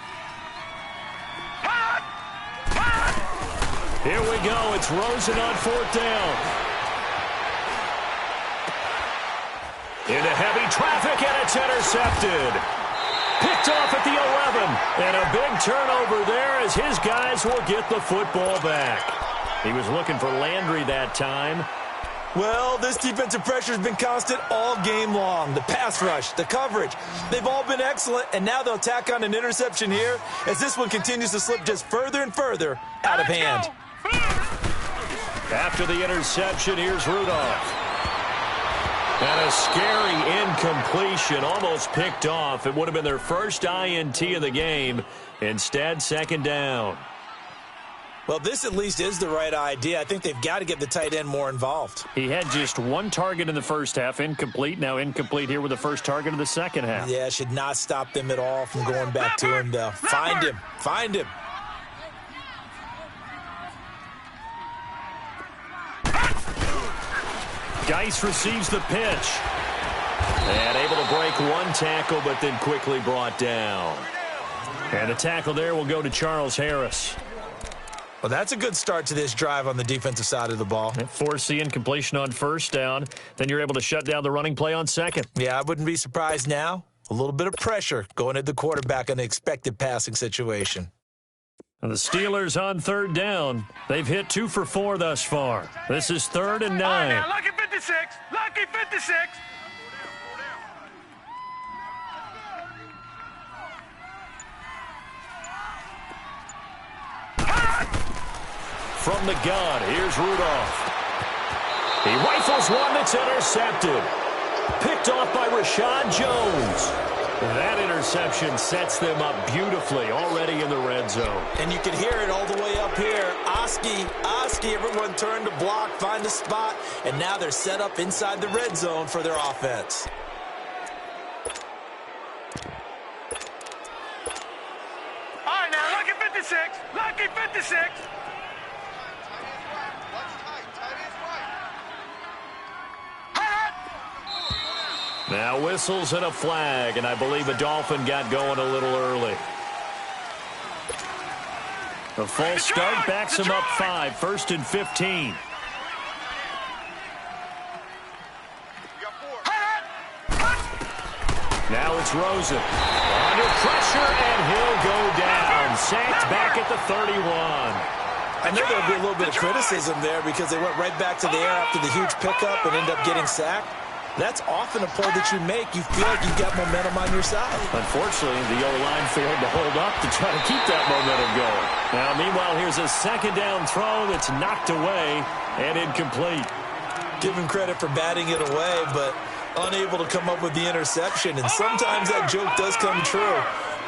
Here we go. It's Rosen on 4th down. Into heavy traffic, and it's intercepted. Picked off at the 11. And a big turnover there as his guys will get the football back. He was looking for Landry that time. Well, this defensive pressure has been constant all game long. The pass rush, the coverage, they've all been excellent, and now they'll tack on an interception here as this one continues to slip just further and further out of hand. After the interception, here's Rudolph. And a scary incompletion, almost picked off. It would have been their first INT of the game. Instead, 2nd down. Well, this at least is the right idea. I think they've got to get the tight end more involved. He had just 1 target in the first half, incomplete. Now incomplete here with the first target of the second half. Yeah, should not stop them at all from going back to him, though. Find him. Find him. Geis receives the pitch. And able to break 1 tackle, but then quickly brought down. And the tackle there will go to Charles Harris. Well, that's a good start to this drive on the defensive side of the ball. Force the incompletion on first down. Then you're able to shut down the running play on second. Yeah, I wouldn't be surprised now. A little bit of pressure going at the quarterback in the expected passing situation. And the Steelers on 3rd down. They've hit 2 for 4 thus far. This is 3rd and 9. All right, now, lucky 56. Lucky 56. From the gun, here's Rudolph. He rifles one that's intercepted. Picked off by Rashad Jones. That interception sets them up beautifully already in the red zone. And you can hear it all the way up here. Oski, everyone turned to block, find a spot, and now they're set up inside the red zone for their offense. All right, now, lucky 56. Lucky 56. Now whistles and a flag, and I believe a Dolphin got going a little early. The false start backs him up 5, 1st and 15. Now it's Rosen. Under pressure, and he'll go down. Sacked back at the 31. I know there'll be a little bit of criticism there because they went right back to the air after the huge pickup and ended up getting sacked. That's often a play that you make. You feel like you've got momentum on your side. Unfortunately, the O-line failed to hold up to try to keep that momentum going. Now, meanwhile, here's a second down throw that's knocked away and incomplete. Give him credit for batting it away, but unable to come up with the interception. And sometimes that joke does come true.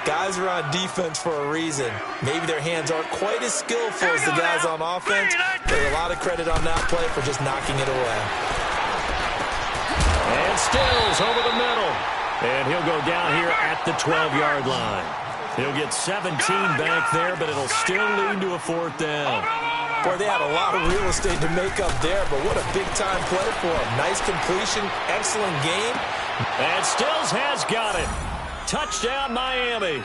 Guys are on defense for a reason. Maybe their hands aren't quite as skillful as the guys on offense. There's a lot of credit on that play for just knocking it away. And Stills over the middle. And he'll go down here at the 12-yard line. He'll get 17 back there, but it'll still lead to a fourth down. Boy, they had a lot of real estate to make up there, but what a big-time play for him. Nice completion, excellent game. And Stills has got it. Touchdown, Miami.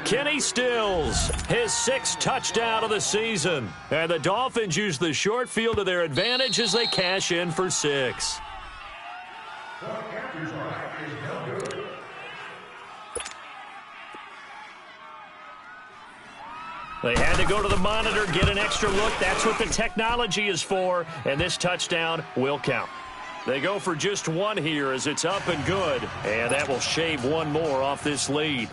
Kenny Stills, his 6th touchdown of the season. And the Dolphins use the short field to their advantage as they cash in for 6. They had to go to the monitor, get an extra look. That's what the technology is for, and this touchdown will count. They go for just 1 here as it's up and good, and that will shave 1 more off this lead.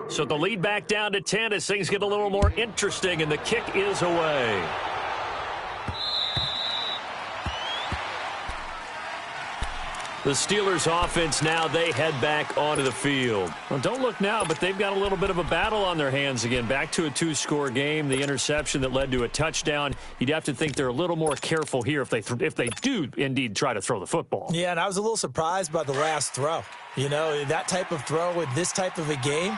So the lead back down to 10 as things get a little more interesting, and the kick is away. The Steelers offense now, they head back onto the field. Well, don't look now, but they've got a little bit of a battle on their hands again. Back to a 2-score game, the interception that led to a touchdown. You'd have to think they're a little more careful here if they do indeed try to throw the football. Yeah, and I was a little surprised by the last throw. You know, that type of throw with this type of a game,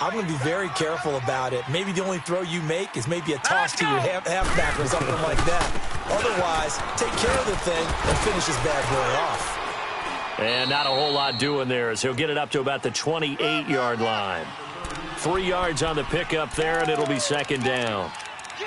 I'm going to be very careful about it. Maybe the only throw you make is maybe a toss to your halfback or something like that. Otherwise, take care of the thing and finish this bad boy off. And not a whole lot doing there as he'll get it up to about the 28-yard line. 3 yards on the pickup there, and it'll be second down.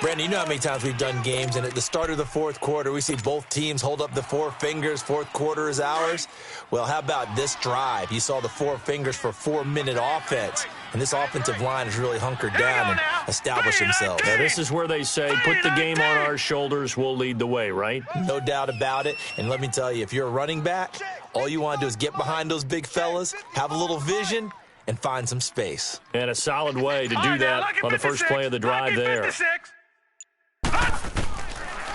Brandon, you know how many times we've done games, and at the start of the fourth quarter, we see both teams hold up the 4 fingers, fourth quarter is ours. Well, how about this drive? You saw the 4 fingers for 4-minute offense, and this offensive line has really hunkered down and established themselves. Now, this is where they say, put the game on our shoulders, we'll lead the way, right? No doubt about it, and let me tell you, if you're a running back, all you want to do is get behind those big fellas, have a little vision, and find some space. And a solid way to do that on the first play of the drive there.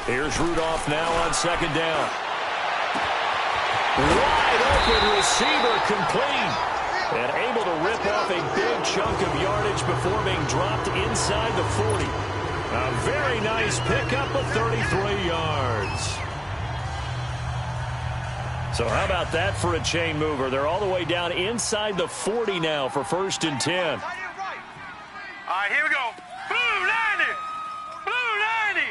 Here's Rudolph now on second down. Wide open receiver complete. And able to rip off a big chunk of yardage before being dropped inside the 40. A very nice pickup of 33 yards. So how about that for a chain mover? They're all the way down inside the 40 now for 1st and 10. All right, here we go. Blue 90. Blue 90.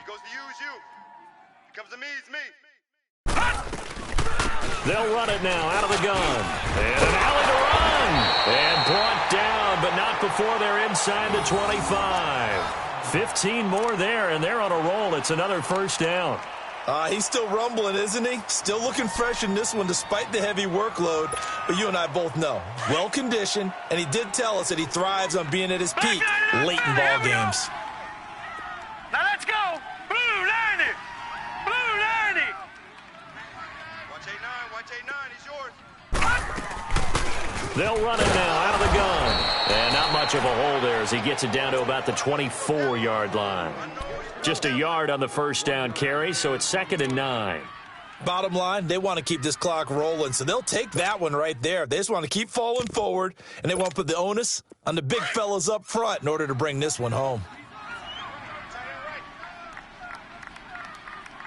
He goes to use you. He comes to me, it's me. They'll run it now out of the gun. And an alley to run. And brought down, but not before they're inside the 25. 15 more there, and they're on a roll. It's another first down. He's still rumbling, isn't he? Still looking fresh in this one despite the heavy workload. But you and I both know, well-conditioned, and he did tell us that he thrives on being at his peak late in ball games. Now let's go. Blue 90. Blue 90. Watch 8-9. Watch 8-9. He's yours. They'll run it now out of the gun. And not much of a hole there as he gets it down to about the 24-yard line. Just a yard on the first down carry, so it's 2nd and 9. Bottom line, they want to keep this clock rolling, so they'll take that one right there. They just want to keep falling forward, and they want to put the onus on the big fellas up front in order to bring this one home.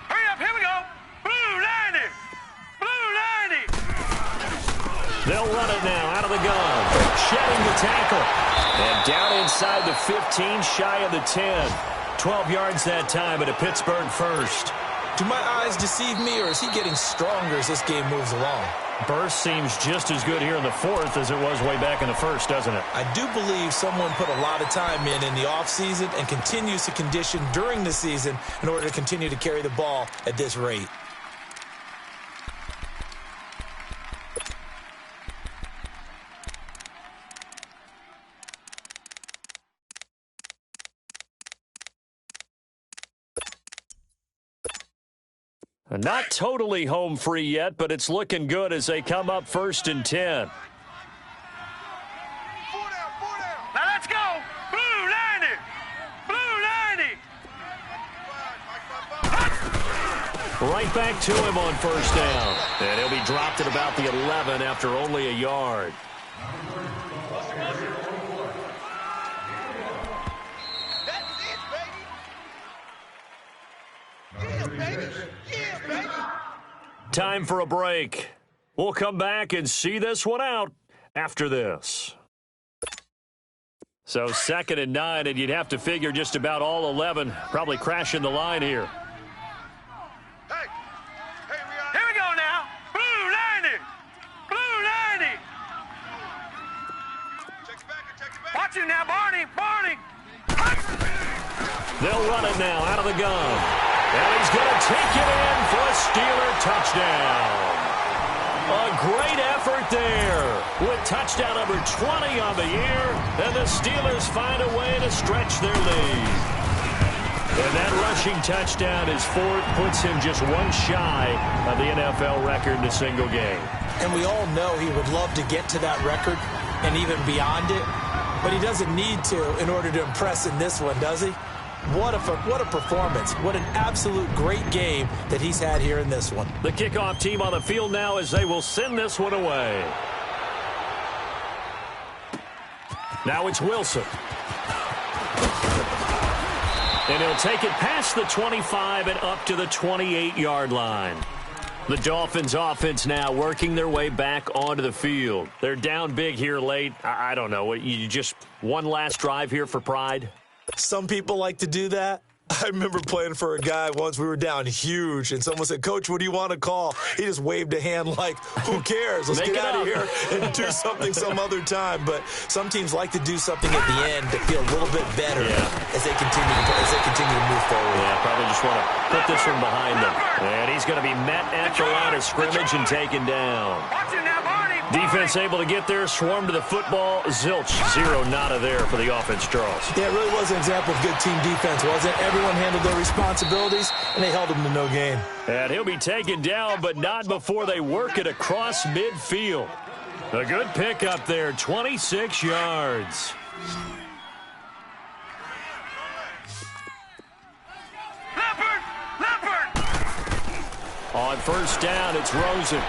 Hurry up, here we go. Blue 90. Blue 90. They'll run it now out of the gun. Shedding the tackle. And down inside the 15, shy of the 10. 12 yards that time, but a Pittsburgh first. Do my eyes deceive me, or is he getting stronger as this game moves along? Burst seems just as good here in the 4th as it was way back in the 1st, doesn't it? I do believe someone put a lot of time in the offseason and continues to condition during the season in order to continue to carry the ball at this rate. Not totally home free yet, but it's looking good as they come up 1st and 10. Now let's go. Blue 90. Blue 90. Right back to him on 1st down. And he'll be dropped at about the 11 after only a yard. Time for a break. We'll come back and see this one out after this. So 2nd and 9, and you'd have to figure just about all 11 probably crashing the line here. Hey, here we go now. Blue 90. Blue 90. Watch it now, Barney. Barney. They'll run it now out of the gun. And he's going to take it in for a Steeler touchdown. A great effort there with touchdown number 20 on the year. And the Steelers find a way to stretch their lead. And that rushing touchdown is 4th, puts him just one shy of the NFL record in a single game. And we all know he would love to get to that record and even beyond it. But he doesn't need to in order to impress in this one, does he? What a performance. What an absolute great game that he's had here in this one. The kickoff team on the field now as they will send this one away. Now it's Wilson. And he'll take it past the 25 and up to the 28-yard line. The Dolphins offense now working their way back onto the field. They're down big here late. I don't know. You just one last drive here for pride? Some people like to do that. I remember playing for a guy once. We were down huge, and someone said, "Coach, what do you want to call?" He just waved a hand like, who cares? Let's get out of here and do something some other time. But some teams like to do something at the end to feel a little bit better as they continue to move forward. Yeah, probably just want to put this one behind them. And he's going to be met at the line of scrimmage and taken down. Watch it now, Barney. Defense able to get there, swarm to the football. Zilch, zero, nada there for the offense, Charles. Yeah, it really was an example of good team defense, wasn't it? Everyone handled their responsibilities, and they held them to no gain. And he'll be taken down, but not before they work it across midfield. A good pickup there, 26 yards. Leopard. On 1st down, it's Rosen.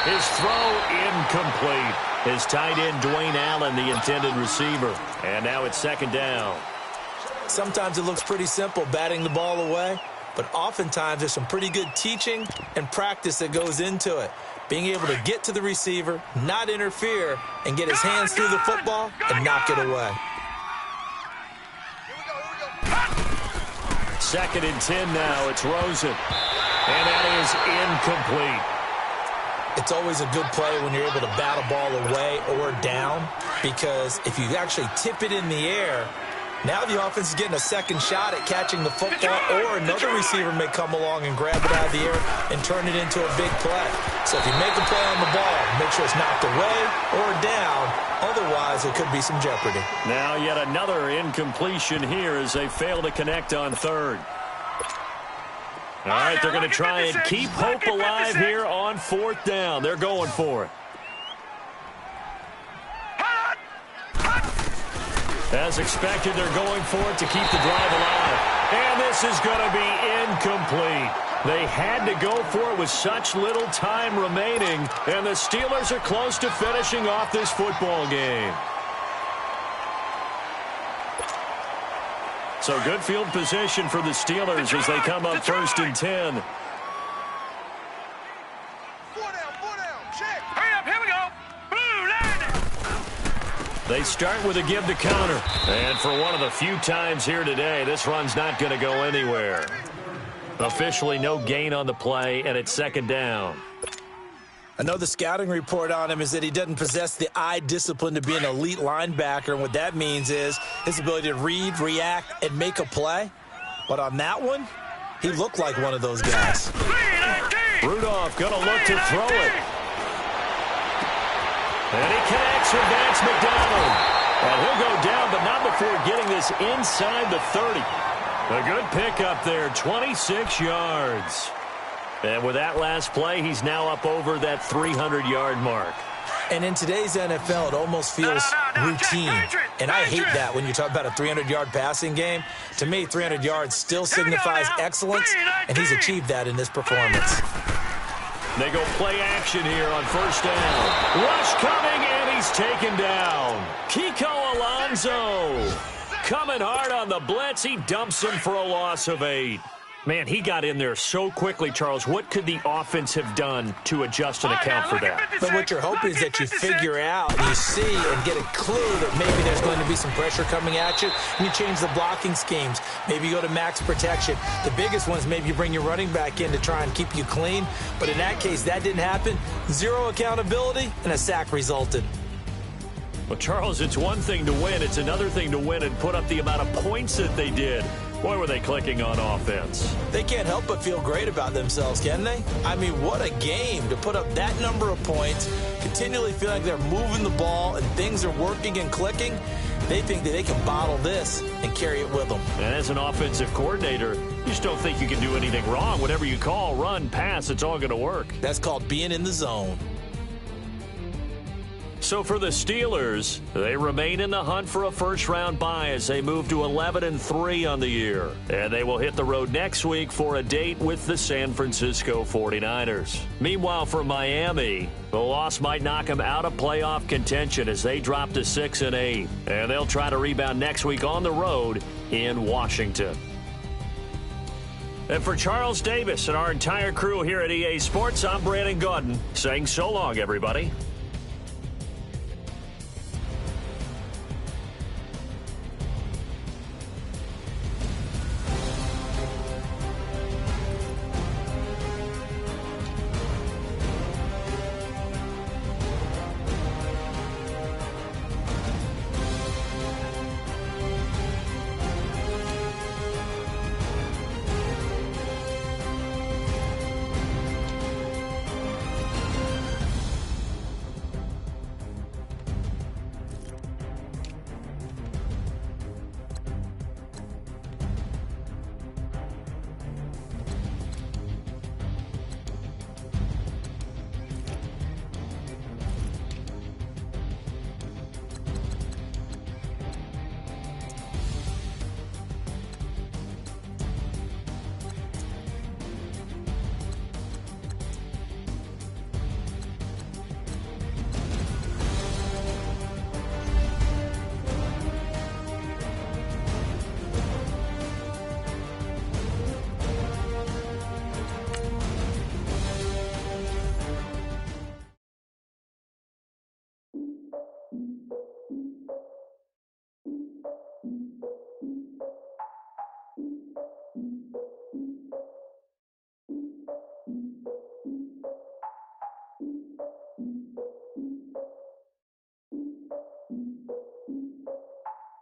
His throw incomplete. His tight end, Dwayne Allen, the intended receiver. And now it's 2nd down. Sometimes it looks pretty simple, batting the ball away. But oftentimes there's some pretty good teaching and practice that goes into it. Being able to get to the receiver, not interfere, and get his hands through the football and knock it away. 2nd and 10 now. It's Rosen. And that is incomplete. It's always a good play when you're able to bat a ball away or down, because if you actually tip it in the air, now the offense is getting a second shot at catching the football, or another receiver may come along and grab it out of the air and turn it into a big play. So if you make a play on the ball, make sure it's knocked away or down. Otherwise, it could be some jeopardy. Now yet another incompletion here as they fail to connect on 3rd. All right, they're going to try and keep hope alive here on 4th down. They're going for it. As expected, they're going for it to keep the drive alive. And this is going to be incomplete. They had to go for it with such little time remaining, and the Steelers are close to finishing off this football game. So good field position for the Steelers as they come up 1st and 10. Hurry up, here we go. Blue 90. They start with a give to counter. And for one of the few times here today, this run's not going to go anywhere. Officially no gain on the play, and it's 2nd down. I know the scouting report on him is that he doesn't possess the eye discipline to be an elite linebacker, and what that means is his ability to read, react, and make a play. But on that one, he looked like one of those guys. Rudolph going to look to throw it. And he connects with Vance McDonald. And he'll go down, but not before getting this inside the 30. A good pickup there, 26 yards. And with that last play, he's now up over that 300-yard mark. And in today's NFL, it almost feels routine. And I hate that when you talk about a 300-yard passing game. To me, 300 yards still signifies excellence, and he's achieved that in this performance. They go play action here on first down. Rush coming, and he's taken down. Kiko Alonso coming hard on the blitz. He dumps him for a loss of 8. Man, he got in there so quickly, Charles. What could the offense have done to adjust and account for that? But what you're hoping is that you figure out, you see, and get a clue that maybe there's going to be some pressure coming at you, and you change the blocking schemes. Maybe you go to max protection. The biggest one is maybe you bring your running back in to try and keep you clean. But in that case, that didn't happen. Zero accountability, and a sack resulted. Well, Charles, it's one thing to win. It's another thing to win and put up the amount of points that they did. Boy, were they clicking on offense. They can't help but feel great about themselves, can they? I mean, what a game to put up that number of points, continually feel like they're moving the ball and things are working and clicking. They think that they can bottle this and carry it with them. And as an offensive coordinator, you just don't think you can do anything wrong. Whatever you call, run, pass, it's all going to work. That's called being in the zone. So for the Steelers, they remain in the hunt for a first-round bye as they move to 11-3 on the year. And they will hit the road next week for a date with the San Francisco 49ers. Meanwhile, for Miami, the loss might knock them out of playoff contention as they drop to 6-8. And they'll try to rebound next week on the road in Washington. And for Charles Davis and our entire crew here at EA Sports, I'm Brandon Gaudin saying so long, everybody.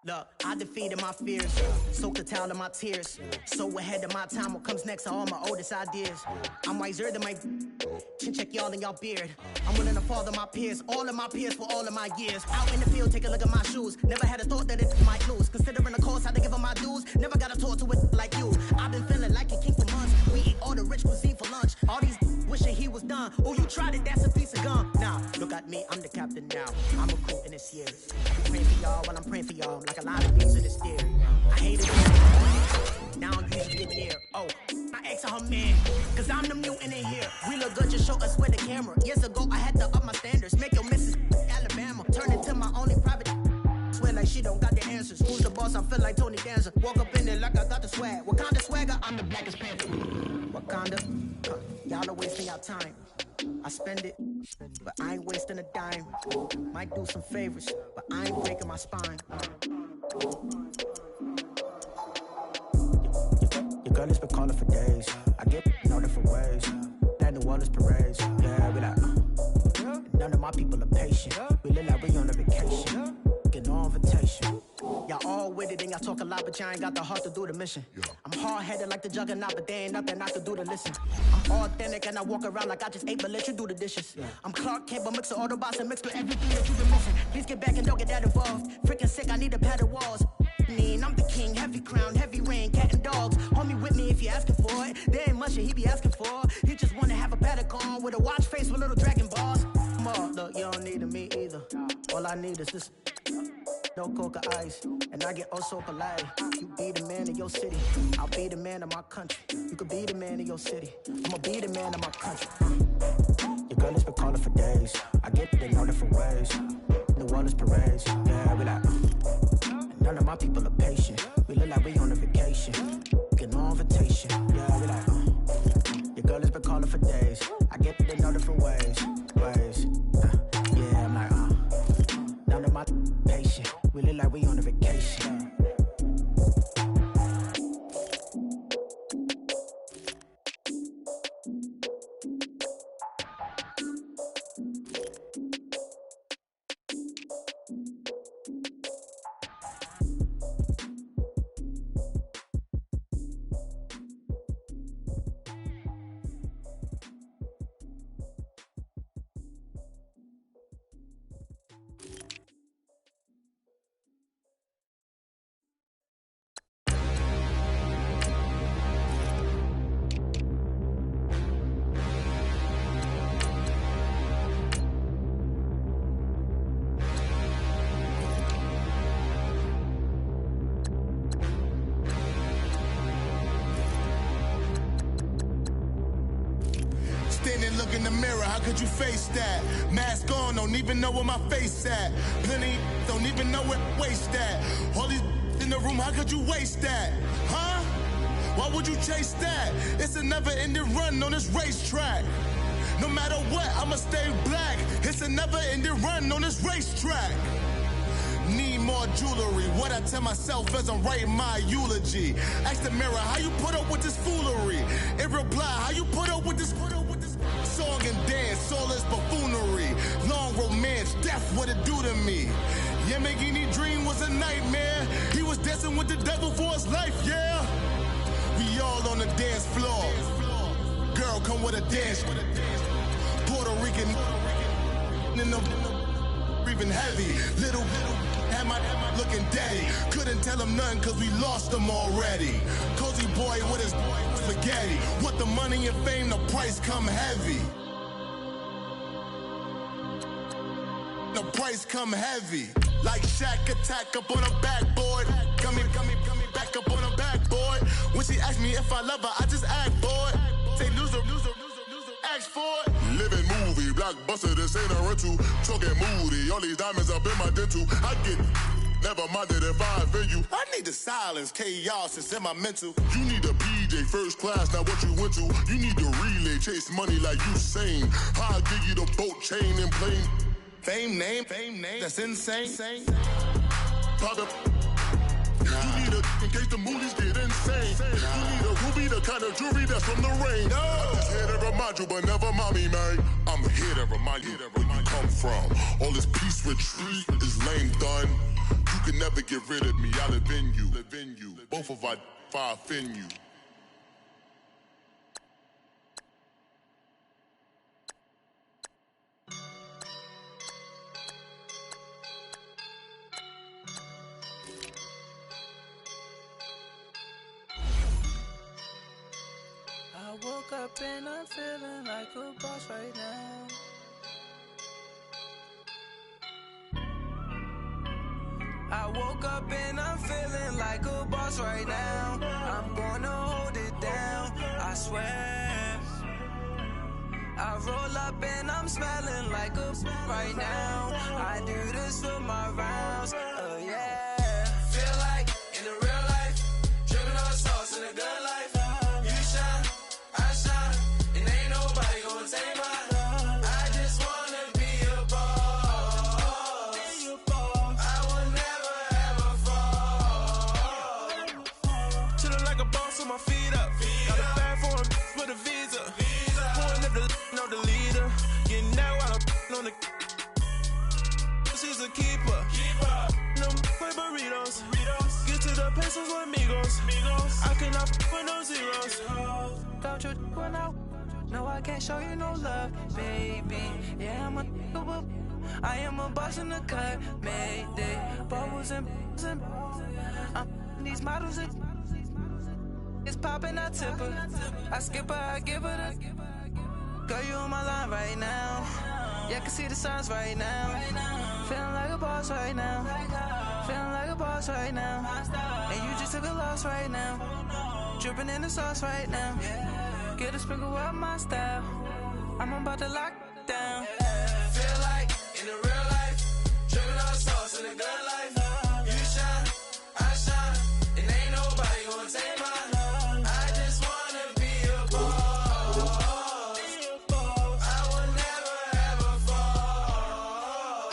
Look, I defeated my fears, soaked the towel of my tears. So ahead of my time, what comes next are all my oldest ideas. I'm wiser than my chin check y'all in y'all beard. I'm willing to father my peers, all of my peers for all of my years. Out in the field, take a look at my shoes. Never had a thought that it might lose. Considering the cost, how to give them my dues. Never got a talk to it like you. I've been feeling like a king for months. We eat all the rich cuisine for lunch. All these wishing he was done. Oh, you tried it, that's a piece of gum. Now, look at me, I'm the captain now. I'm recruiting this year. I'm praying for y'all while I'm praying for y'all. Like a lot of beats of the steer. I hate it. Now I'm used to get near. Oh, my ex on her man. Cause I'm the mutant in here. We look good, just show us where the camera. Years ago, I had to up my standards. Make your missus Alabama. Turn it to my only private. Swear like she don't got the answers. Who's the boss? I feel like Tony Danza. Walk up in there like I got the swag. What kind of swagger? I'm the blackest panther. Wakanda. Y'all are wasting your time. I spend it, but I ain't wasting a dime. Might do some favors, but I ain't breaking my spine. Your girl has been calling for days. I get in all different ways. That New Orleans parades. Yeah, we like, none of my people are patient. We live like we on a vacation. Get no invitation. Y'all all with it and y'all talk a lot, but y'all ain't got the heart to do the mission. I'm hard-headed like the juggernaut, but there ain't nothing I can do to listen. I'm authentic and I walk around like I just ate, but let you do the dishes. I'm Clark Kent, but mix the Autobots and mix with everything that you've been missing. Please get back and don't get that involved. Freaking sick, I need a pad of walls. I'm the king, heavy crown, heavy rain, cat and dogs. Homie with me if you're asking for it. There ain't much that he be asking for. He just with a watch face with little dragon balls. Come on, look, you don't need me either. All I need is this. No coca ice, and I get oh so polite. You be the man of your city, I'll be the man of my country. You could be the man of your city, I'ma be the man of my country. Your girl has been calling for days. I get it in all different ways. New Orleans parades, yeah, we like. And none of my people are patient. We look like we on a vacation. Get no invitation, yeah, we like. Your girl has been calling for days. I get it in all different ways. Yeah, I'm like, none of my patient. We look like we on a vacation. Stand and look in the mirror, how could you face that? Mask on, don't even know where my face at. Plenty don't even know where waste at. All these in the room, how could you waste that? Huh? Why would you chase that? It's a never-ending run on this racetrack. No matter what, I'ma stay black. It's a never-ending run on this racetrack. Need more jewelry. What I tell myself as I'm writing my eulogy. Ask the mirror, how you put up with this foolery? It reply, how you put up with this song and dance, all this buffoonery. Long romance, death, what it do to me? Yamagini dream was a nightmare. He was dancing with the devil for his life, yeah. We all on the dance floor. Girl, come with a dance. Puerto Rican in the breathing heavy. Little had my looking daddy. Couldn't tell him nothing cause we lost him already. Cozy boy with his spaghetti. With the money and fame, the price come heavy. The price come heavy. Like Shaq attack up on a backboard. Coming back up on a backboard. When she asked me if I love her, I just act bored. Say loser, ask for it. Living movie, blockbuster, this ain't a rental. Talking moody, all these diamonds up in my dental. I get never minded if I offend you. I need the silence, chaos is in my mental. You need a PJ first class, not what you went to. You need to relay, chase money like you sane. I'll give you the boat chain and plane. Fame name, that's insane. Private. You need a in case the movies get insane. You need a ruby, the kind of jewelry that's from the rain. No. I'm just here to remind you, but never mommy, man. I'm here to remind you where you come from. All this peace retreat is lame done. You can never get rid of me. I live in you. Both of our if I offend you. I woke up and I'm feeling like a boss right now. I woke up and I'm feeling like a boss right now. I'm gonna hold it down, I swear. I roll up and I'm smelling like a right now. I do this for my rounds, oh yeah. Feel like in the real life, dripping on sauce in a good life. You shine, I shine, and ain't nobody gonna take mine. I just wanna be a boss. I will never ever fall. Chillin' like a boss with my feet up. Got a bag for him with a visa. Pulling up the know the leader. Getting out while I'm on the. She's a keeper. No play burritos. Get to the pesos with amigos. I cannot with no zeros. Don't you run out? No, I can't show you no love, baby. Yeah, I am a boss in the cut. Mayday. Bubbles and these models are. It's popping, I tip her. I skip her, I give her the. Girl, you on my line right now. Yeah, I can see the signs right now. Feeling like a boss right now. Feeling like a boss right now. And you just took a loss right now. Dripping in the sauce right now. Get a sprinkle up my style. I'm about to lock down. Feel like in the real life, dripping on sauce in the good life. You shine, I shine, and ain't nobody gonna take mine. I just wanna be a boss. I will never ever fall.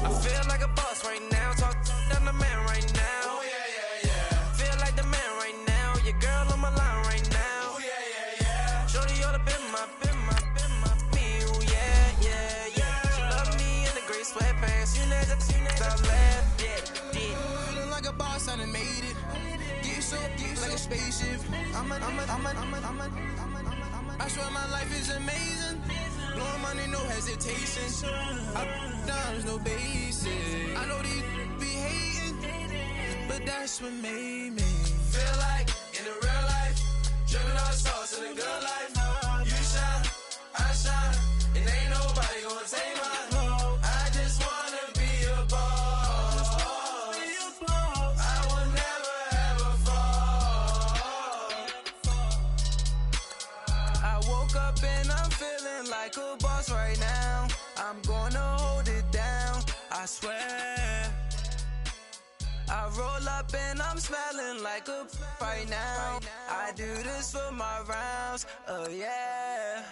I feel like a boss right now. Talk to the man right now. Oh yeah, yeah, yeah. Feel like the man right now. Your girl on my line right now. Oh yeah, yeah, yeah. Shorty oughta been my me. Oh yeah, yeah, yeah. She love me in the gray sweatpants. You never I laugh. Yeah. Feeling like a boss, I done made it. Get so like a spaceship. I swear my life is amazing. Blowing money, no hesitation. There's no basic. I know these be hating, but that's what made me feel like in the real life, dripping on sauce in the good life. You shine, I shine, and ain't nobody gonna take mine. I just wanna be a boss. I will never ever fall. I woke up and I'm feeling like a boss right now. I'm gonna hold it down, I swear. I roll up and I'm smelling like a right now. I do this for my rounds, oh yeah.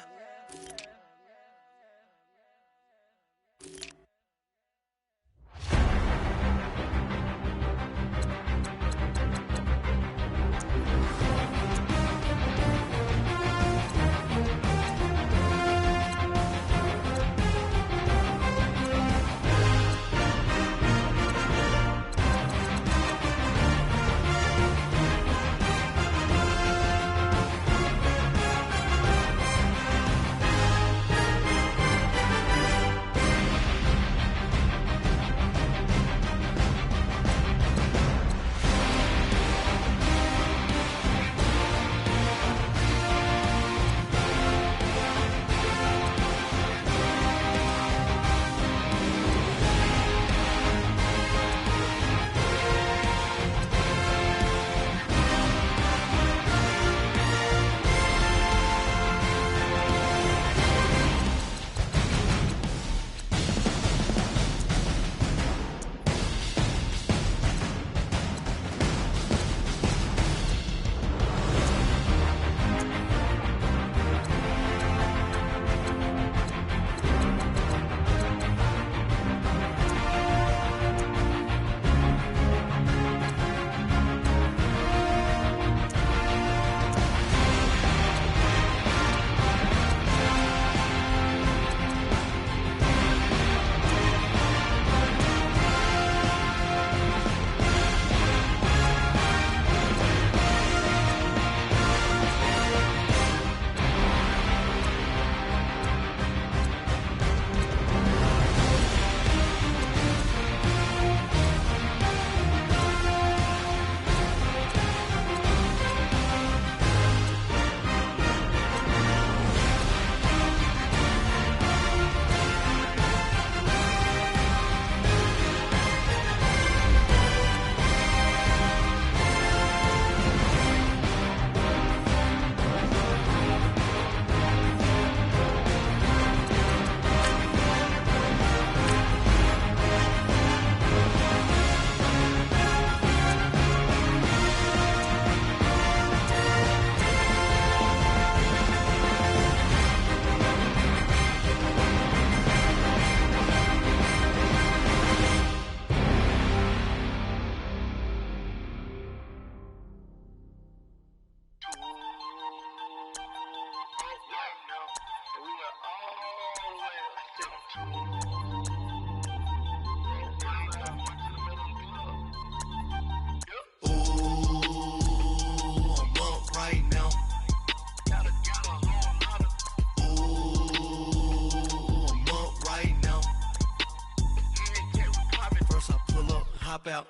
hop out,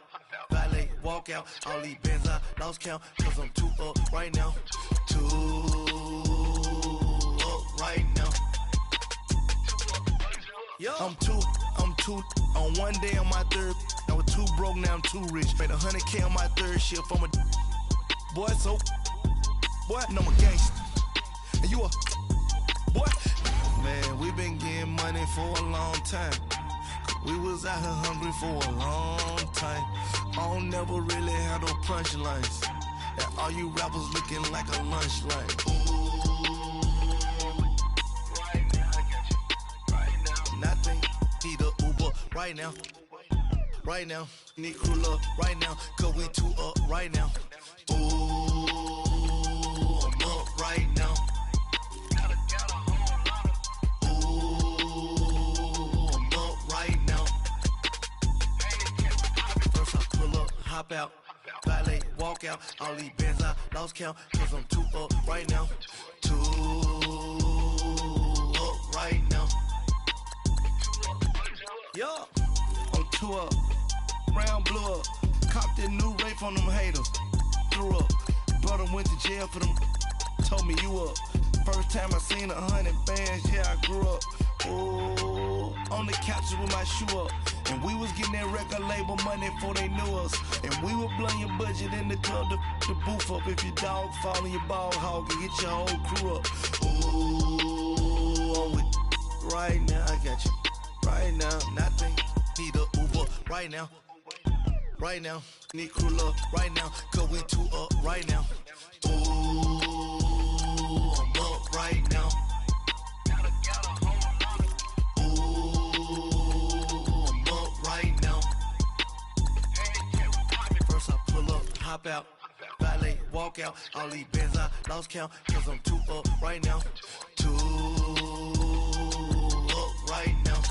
valet, walk out. All these bands I lost count, cause I'm too up right now. Too up right now. I'm two on one day on my third. I was too broke, now I'm too rich. Made 100K on my third shift. I'm a boy, so boy, no, I'm a gangster. And you a boy. Man, we been getting money for a long time. We was out here hungry for a long time. I don't never really have no punchlines. And all you rappers looking like a lunch line. Right now, I got you. Right now. Nothing, need a Uber right now. Right now, need crew up right now. Cause we two up right now. Ooh, I'm up right now. Hop out, valet, walk out, all these bands I lost count, cause I'm too up right now, too up right now. Yeah, I'm too up, round blew up, copped that new rape from them haters, threw up, brother went to jail for them, told me you up, first time I seen 100 bands, yeah I grew up, ooh, on the couches with my shoe up. And we was getting that record label money before they knew us. And we were blowing your budget in the club to boof up. If your dog fall in your ball hog and get your whole crew up. Ooh, I'm with right now, I got you. Right now, nothing, need a Uber right now. Right now, need crew up right now. Cause we two up right now. Ooh, I'm up right now. Hop out, valet, walk out, all these bands I lost count, cause I'm too up right now, too up right now.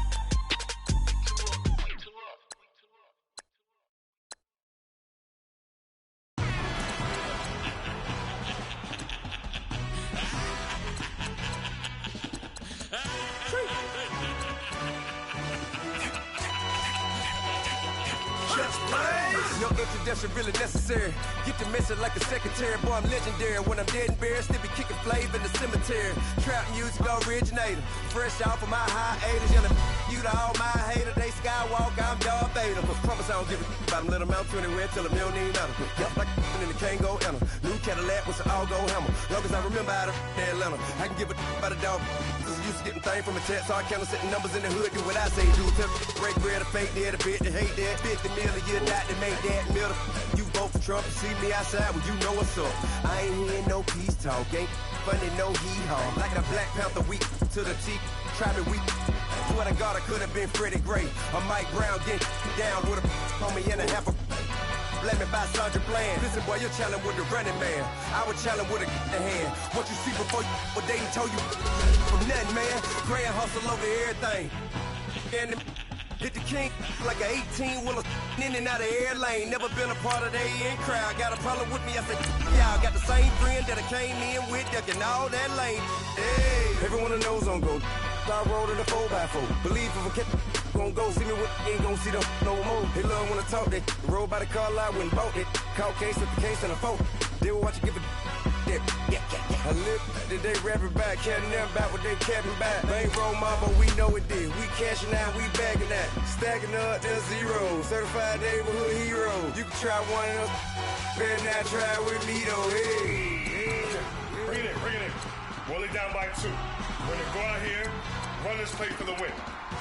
No introduction really necessary. Get the message like a secretary. Boy, I'm legendary. When I'm dead and buried, still be kicking flavor in the cemetery. Trap music originator. Fresh off of my hiatus. Yelling you to all my haters. They skywalk, I'm Darth Vader. Promise I don't give a about them. Let them out to anywhere. Tell them you don't need nothing. Yup, like in the Kango enter. New Cadillac with an all-go hammer. Long as I remember out of Atlanta. I can give a about a dog. Cause I'm used to getting things from a text. So I count setting numbers in the hood. Do what I say do. Tell break bread, a fake dead, a bit to hate that. 50 million, you not to make that middle. You vote for Trump, you see me outside, well you know what's up. I ain't hearing no peace talk, ain't funny, no hee-haw. Like a Black Panther weak to the teeth, try me weak. Swear to God I could have been Freddie Gray. Or Mike Brown getting down with a on me and a half a let me buy Sandra Bland. Listen boy, you're challenging with the running man. I was challenging with a hand. What you see before you, what they done told you from nothing, man. Grand hustle over everything. And hit the king like an 18-wheeler in and out of air lane. Never been a part of the in crowd. Got a problem with me, I said, y'all got the same friend that I came in with, ducking all that lane. Hey, everyone knows on go. I roll in the 4x4. Believe if I kept gon' go, see me with ain't gon' see them no more. They love when I talk, they roll by the car lot, went bought it. Caught case at the case and a phone. They will watch you give a yeah. I live that they rapping back, caring them back what they capping back. Bankroll mob, but we know it did. We cashing out, we bagging that. Stacking up, there's zero. Certified neighborhood hero. You can try one of those, better not try with me though. Hey. Bring it in. Roll it down by 2. We're gonna go out here, run this play for the win.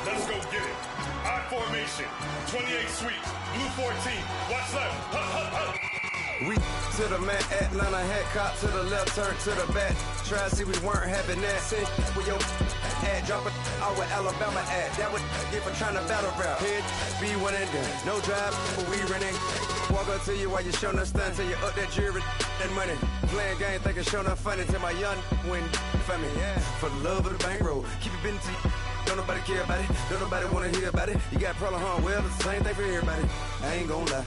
Let's go get it. I formation, 28 sweeps, blue 14. Watch left. Hup. We to the man, Atlanta hat cop to the left, turn to the back. Try to see we weren't having that. Send with your ad, drop it out with Alabama at. That would get for trying to battle rap. Head, be one and done. No drive, but we running. Walk up to you while you showing us stun till you up that jewelry and money. Playing game, thinking showing up funny till my young win for me. Yeah, for the love of the bankroll. Keep it been to you. Don't nobody care about it. Don't nobody wanna hear about it. You got problem, huh? Well, it's the same thing for everybody. I ain't gon' lie.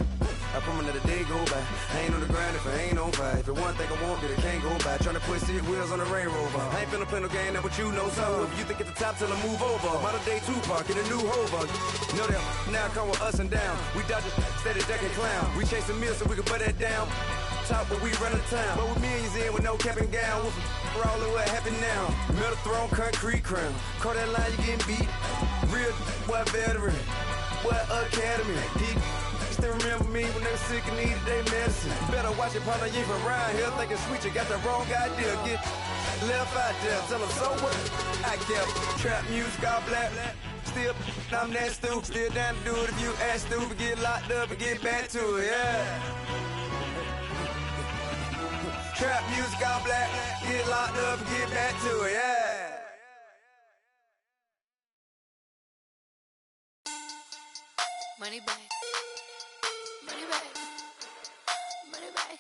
I promise that a day go by. I ain't on the grind if I ain't on fire. If it one thing I want, then it can't go by. Tryna put 6 wheels on the Range Rover. I ain't finna play no game, that what you know. So if you think at the top till I move over. Modern day Tupac in a new hover. Know that now come with us and down. We dodge it, steady ducking clown. We chasing meals so we can put that down. Top, but we run the town. But with millions in with no cap and gown. We're all in what happened now. Metal throne, concrete crown. Call that line, you getting beat. Real boy veteran, boy academy. Still remember me when they were sick and needed their medicine. Better watch it, partner, you ain't from around here thinking sweet, you got the wrong idea. Get left out there, tell them so what? I kept trap music all black. Still, I'm that stupid, still down to do it if you ask stupid. Get locked up and get back to it, yeah. Trap music all black, get locked up and get back to it, yeah. Money back. Money back. Money back.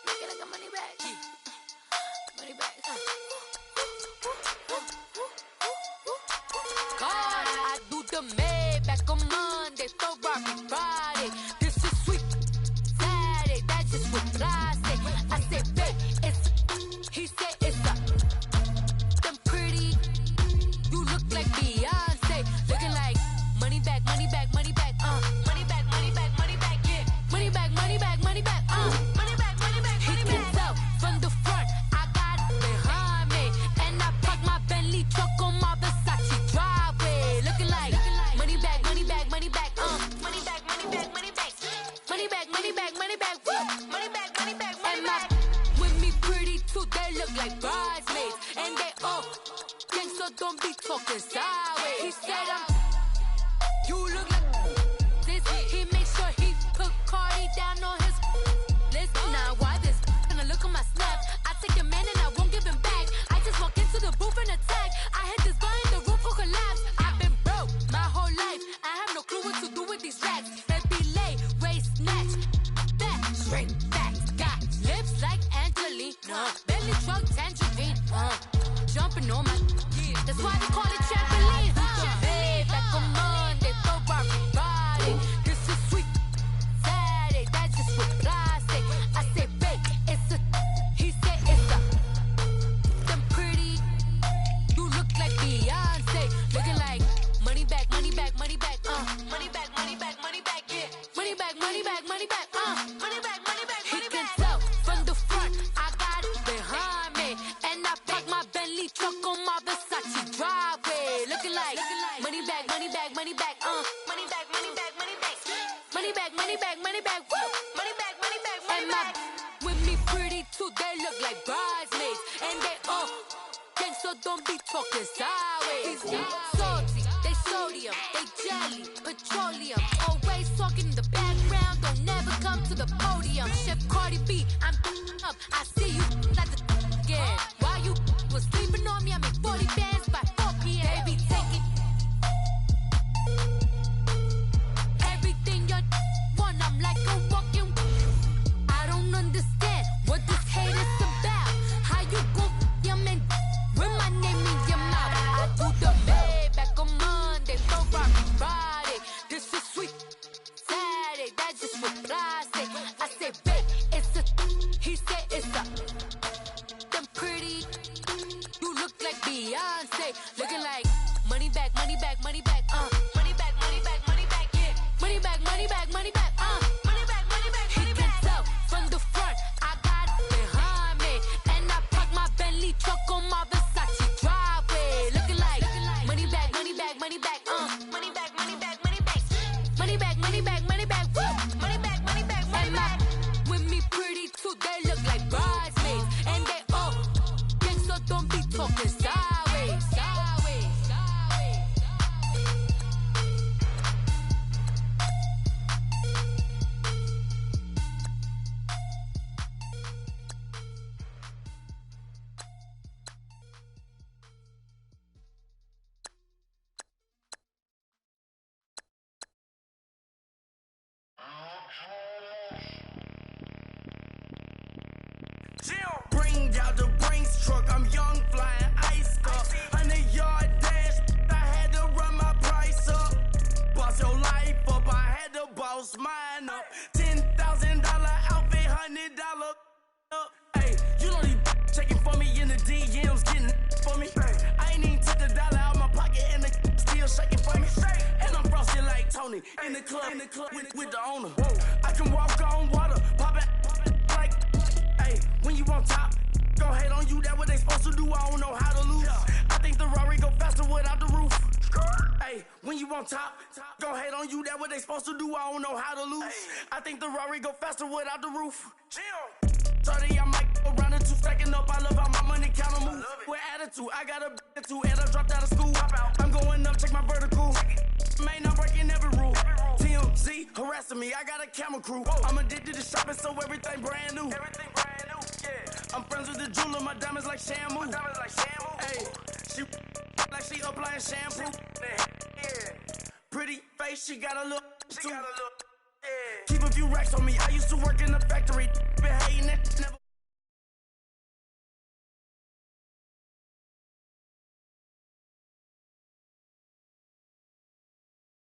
Make it like a money back. Money back. God, I do the Maybach on Monday, Ferrari Friday. This is sweet Saturday, that's just what I say. I say, babe, it's, he said it's a, them pretty, you look like Beyonce, looking like money back, money back, money back, money back, money back, money back, yeah, money back, money back, money back, money back, money back, money back. He can tell from the front, I got it behind me, and I park my Bentley truck on my Versace driveway, looking like money back, money back, money back, money back, money back, money back, money back, money back, money back, money back, money back, money back. With me pretty too, they look like bridesmaids, and they all gang, so don't be talking sideways. He said you look like this. He makes sure he put Cardi down on his list. Now why this? Gonna look at my snap. I take a man and I won't give him back. I just walk into the booth and attack. I hit this guy in the roof will collapse. I've been broke my whole life. I have no clue what to do with these racks. Baby lay, waist snatch, back, straight back. Got lips like Angelina, belly truck tangerine. Jumping on my, that's why they call it trampoline. Back on Monday, Ferrari Friday. This is sweet Saturday, that's just what I say. I say, babe, it's a, he said it's a, them pretty, you look like Beyonce, looking like money back, money back, money back, money back, money back, money back, yeah, money back, money back, money back, money back, money back. He can tell from the front, I got it behind me, and I park my Bentley truck on my Versace driveway, looking like money back, money back, money back, money back, money back, money back, money back, money back, money back, money back, money back, money back. With me pretty too, they look like bridesmaids, and they all gang, so don't be talking sideways. Salty, they sodium, they jelly, petroleum, always talking in the background, don't never come to the podium. Chef Cardi B, I'm up, I see you like the again. While you was sleeping on me, I make 40 bands by 4 p.m. They be taking everything you want, I'm like a walking. I don't understand what this hate is about. How you gon' your man with my name in your mouth? I do the Maybach on Monday, Ferrari Friday. This is sweet Saturday, that's just what I say. I say, babe, it's a, he said it's a, them pretty, you look like Beyonce, looking like money back, money back, money back, money back, money back, money back, yeah, money back, money back, money back, money back, money back, money back. He can tell from the front, I got it behind me, and I park my Bentley truck on my Versace driveway, looking like money back, money back, money back, money back, money back, money back, money back, money back, money back, money back, money back, money back. With me pretty too, they look like bridesmaids, and they all gang, so don't be talking sideways, sideways, sideways. Bring out the Brinks truck, I'm young, flying ice up. 100-yard dash, I had to run my price up. Boss your life up, I had to boss mine up. $10,000 outfit, $100 up. Hey, you know these checking for me in the DMs, getting for me. I ain't even took the dollar out my pocket and the still shaking for me. And I'm frosted like Tony in the club with the owner. I can walk on water, pop it like, hey, when you on top, gon' hate on you, that what they supposed to do, I don't know how to lose. I think the Rari go faster without the roof. Hey, you on top. Gon' hate on you, that what they supposed to do. I don't know how to lose. I think the Rari go faster without the roof. 30, I might go around the 2 stacking up. I love how my money count move. With attitude, I got a attitude, and I dropped out of school. I'm going up, check my vertical. Man, I'm breaking every rule. TMZ harassing me, I got a camera crew. I'm addicted to shopping, so everything brand new. I'm friends with the jeweler, my diamonds like Shamu. Hey, she like she applying shampoo. Pretty face, she got a look too. Keep a few racks on me, I used to work in the factory. Been hating it, never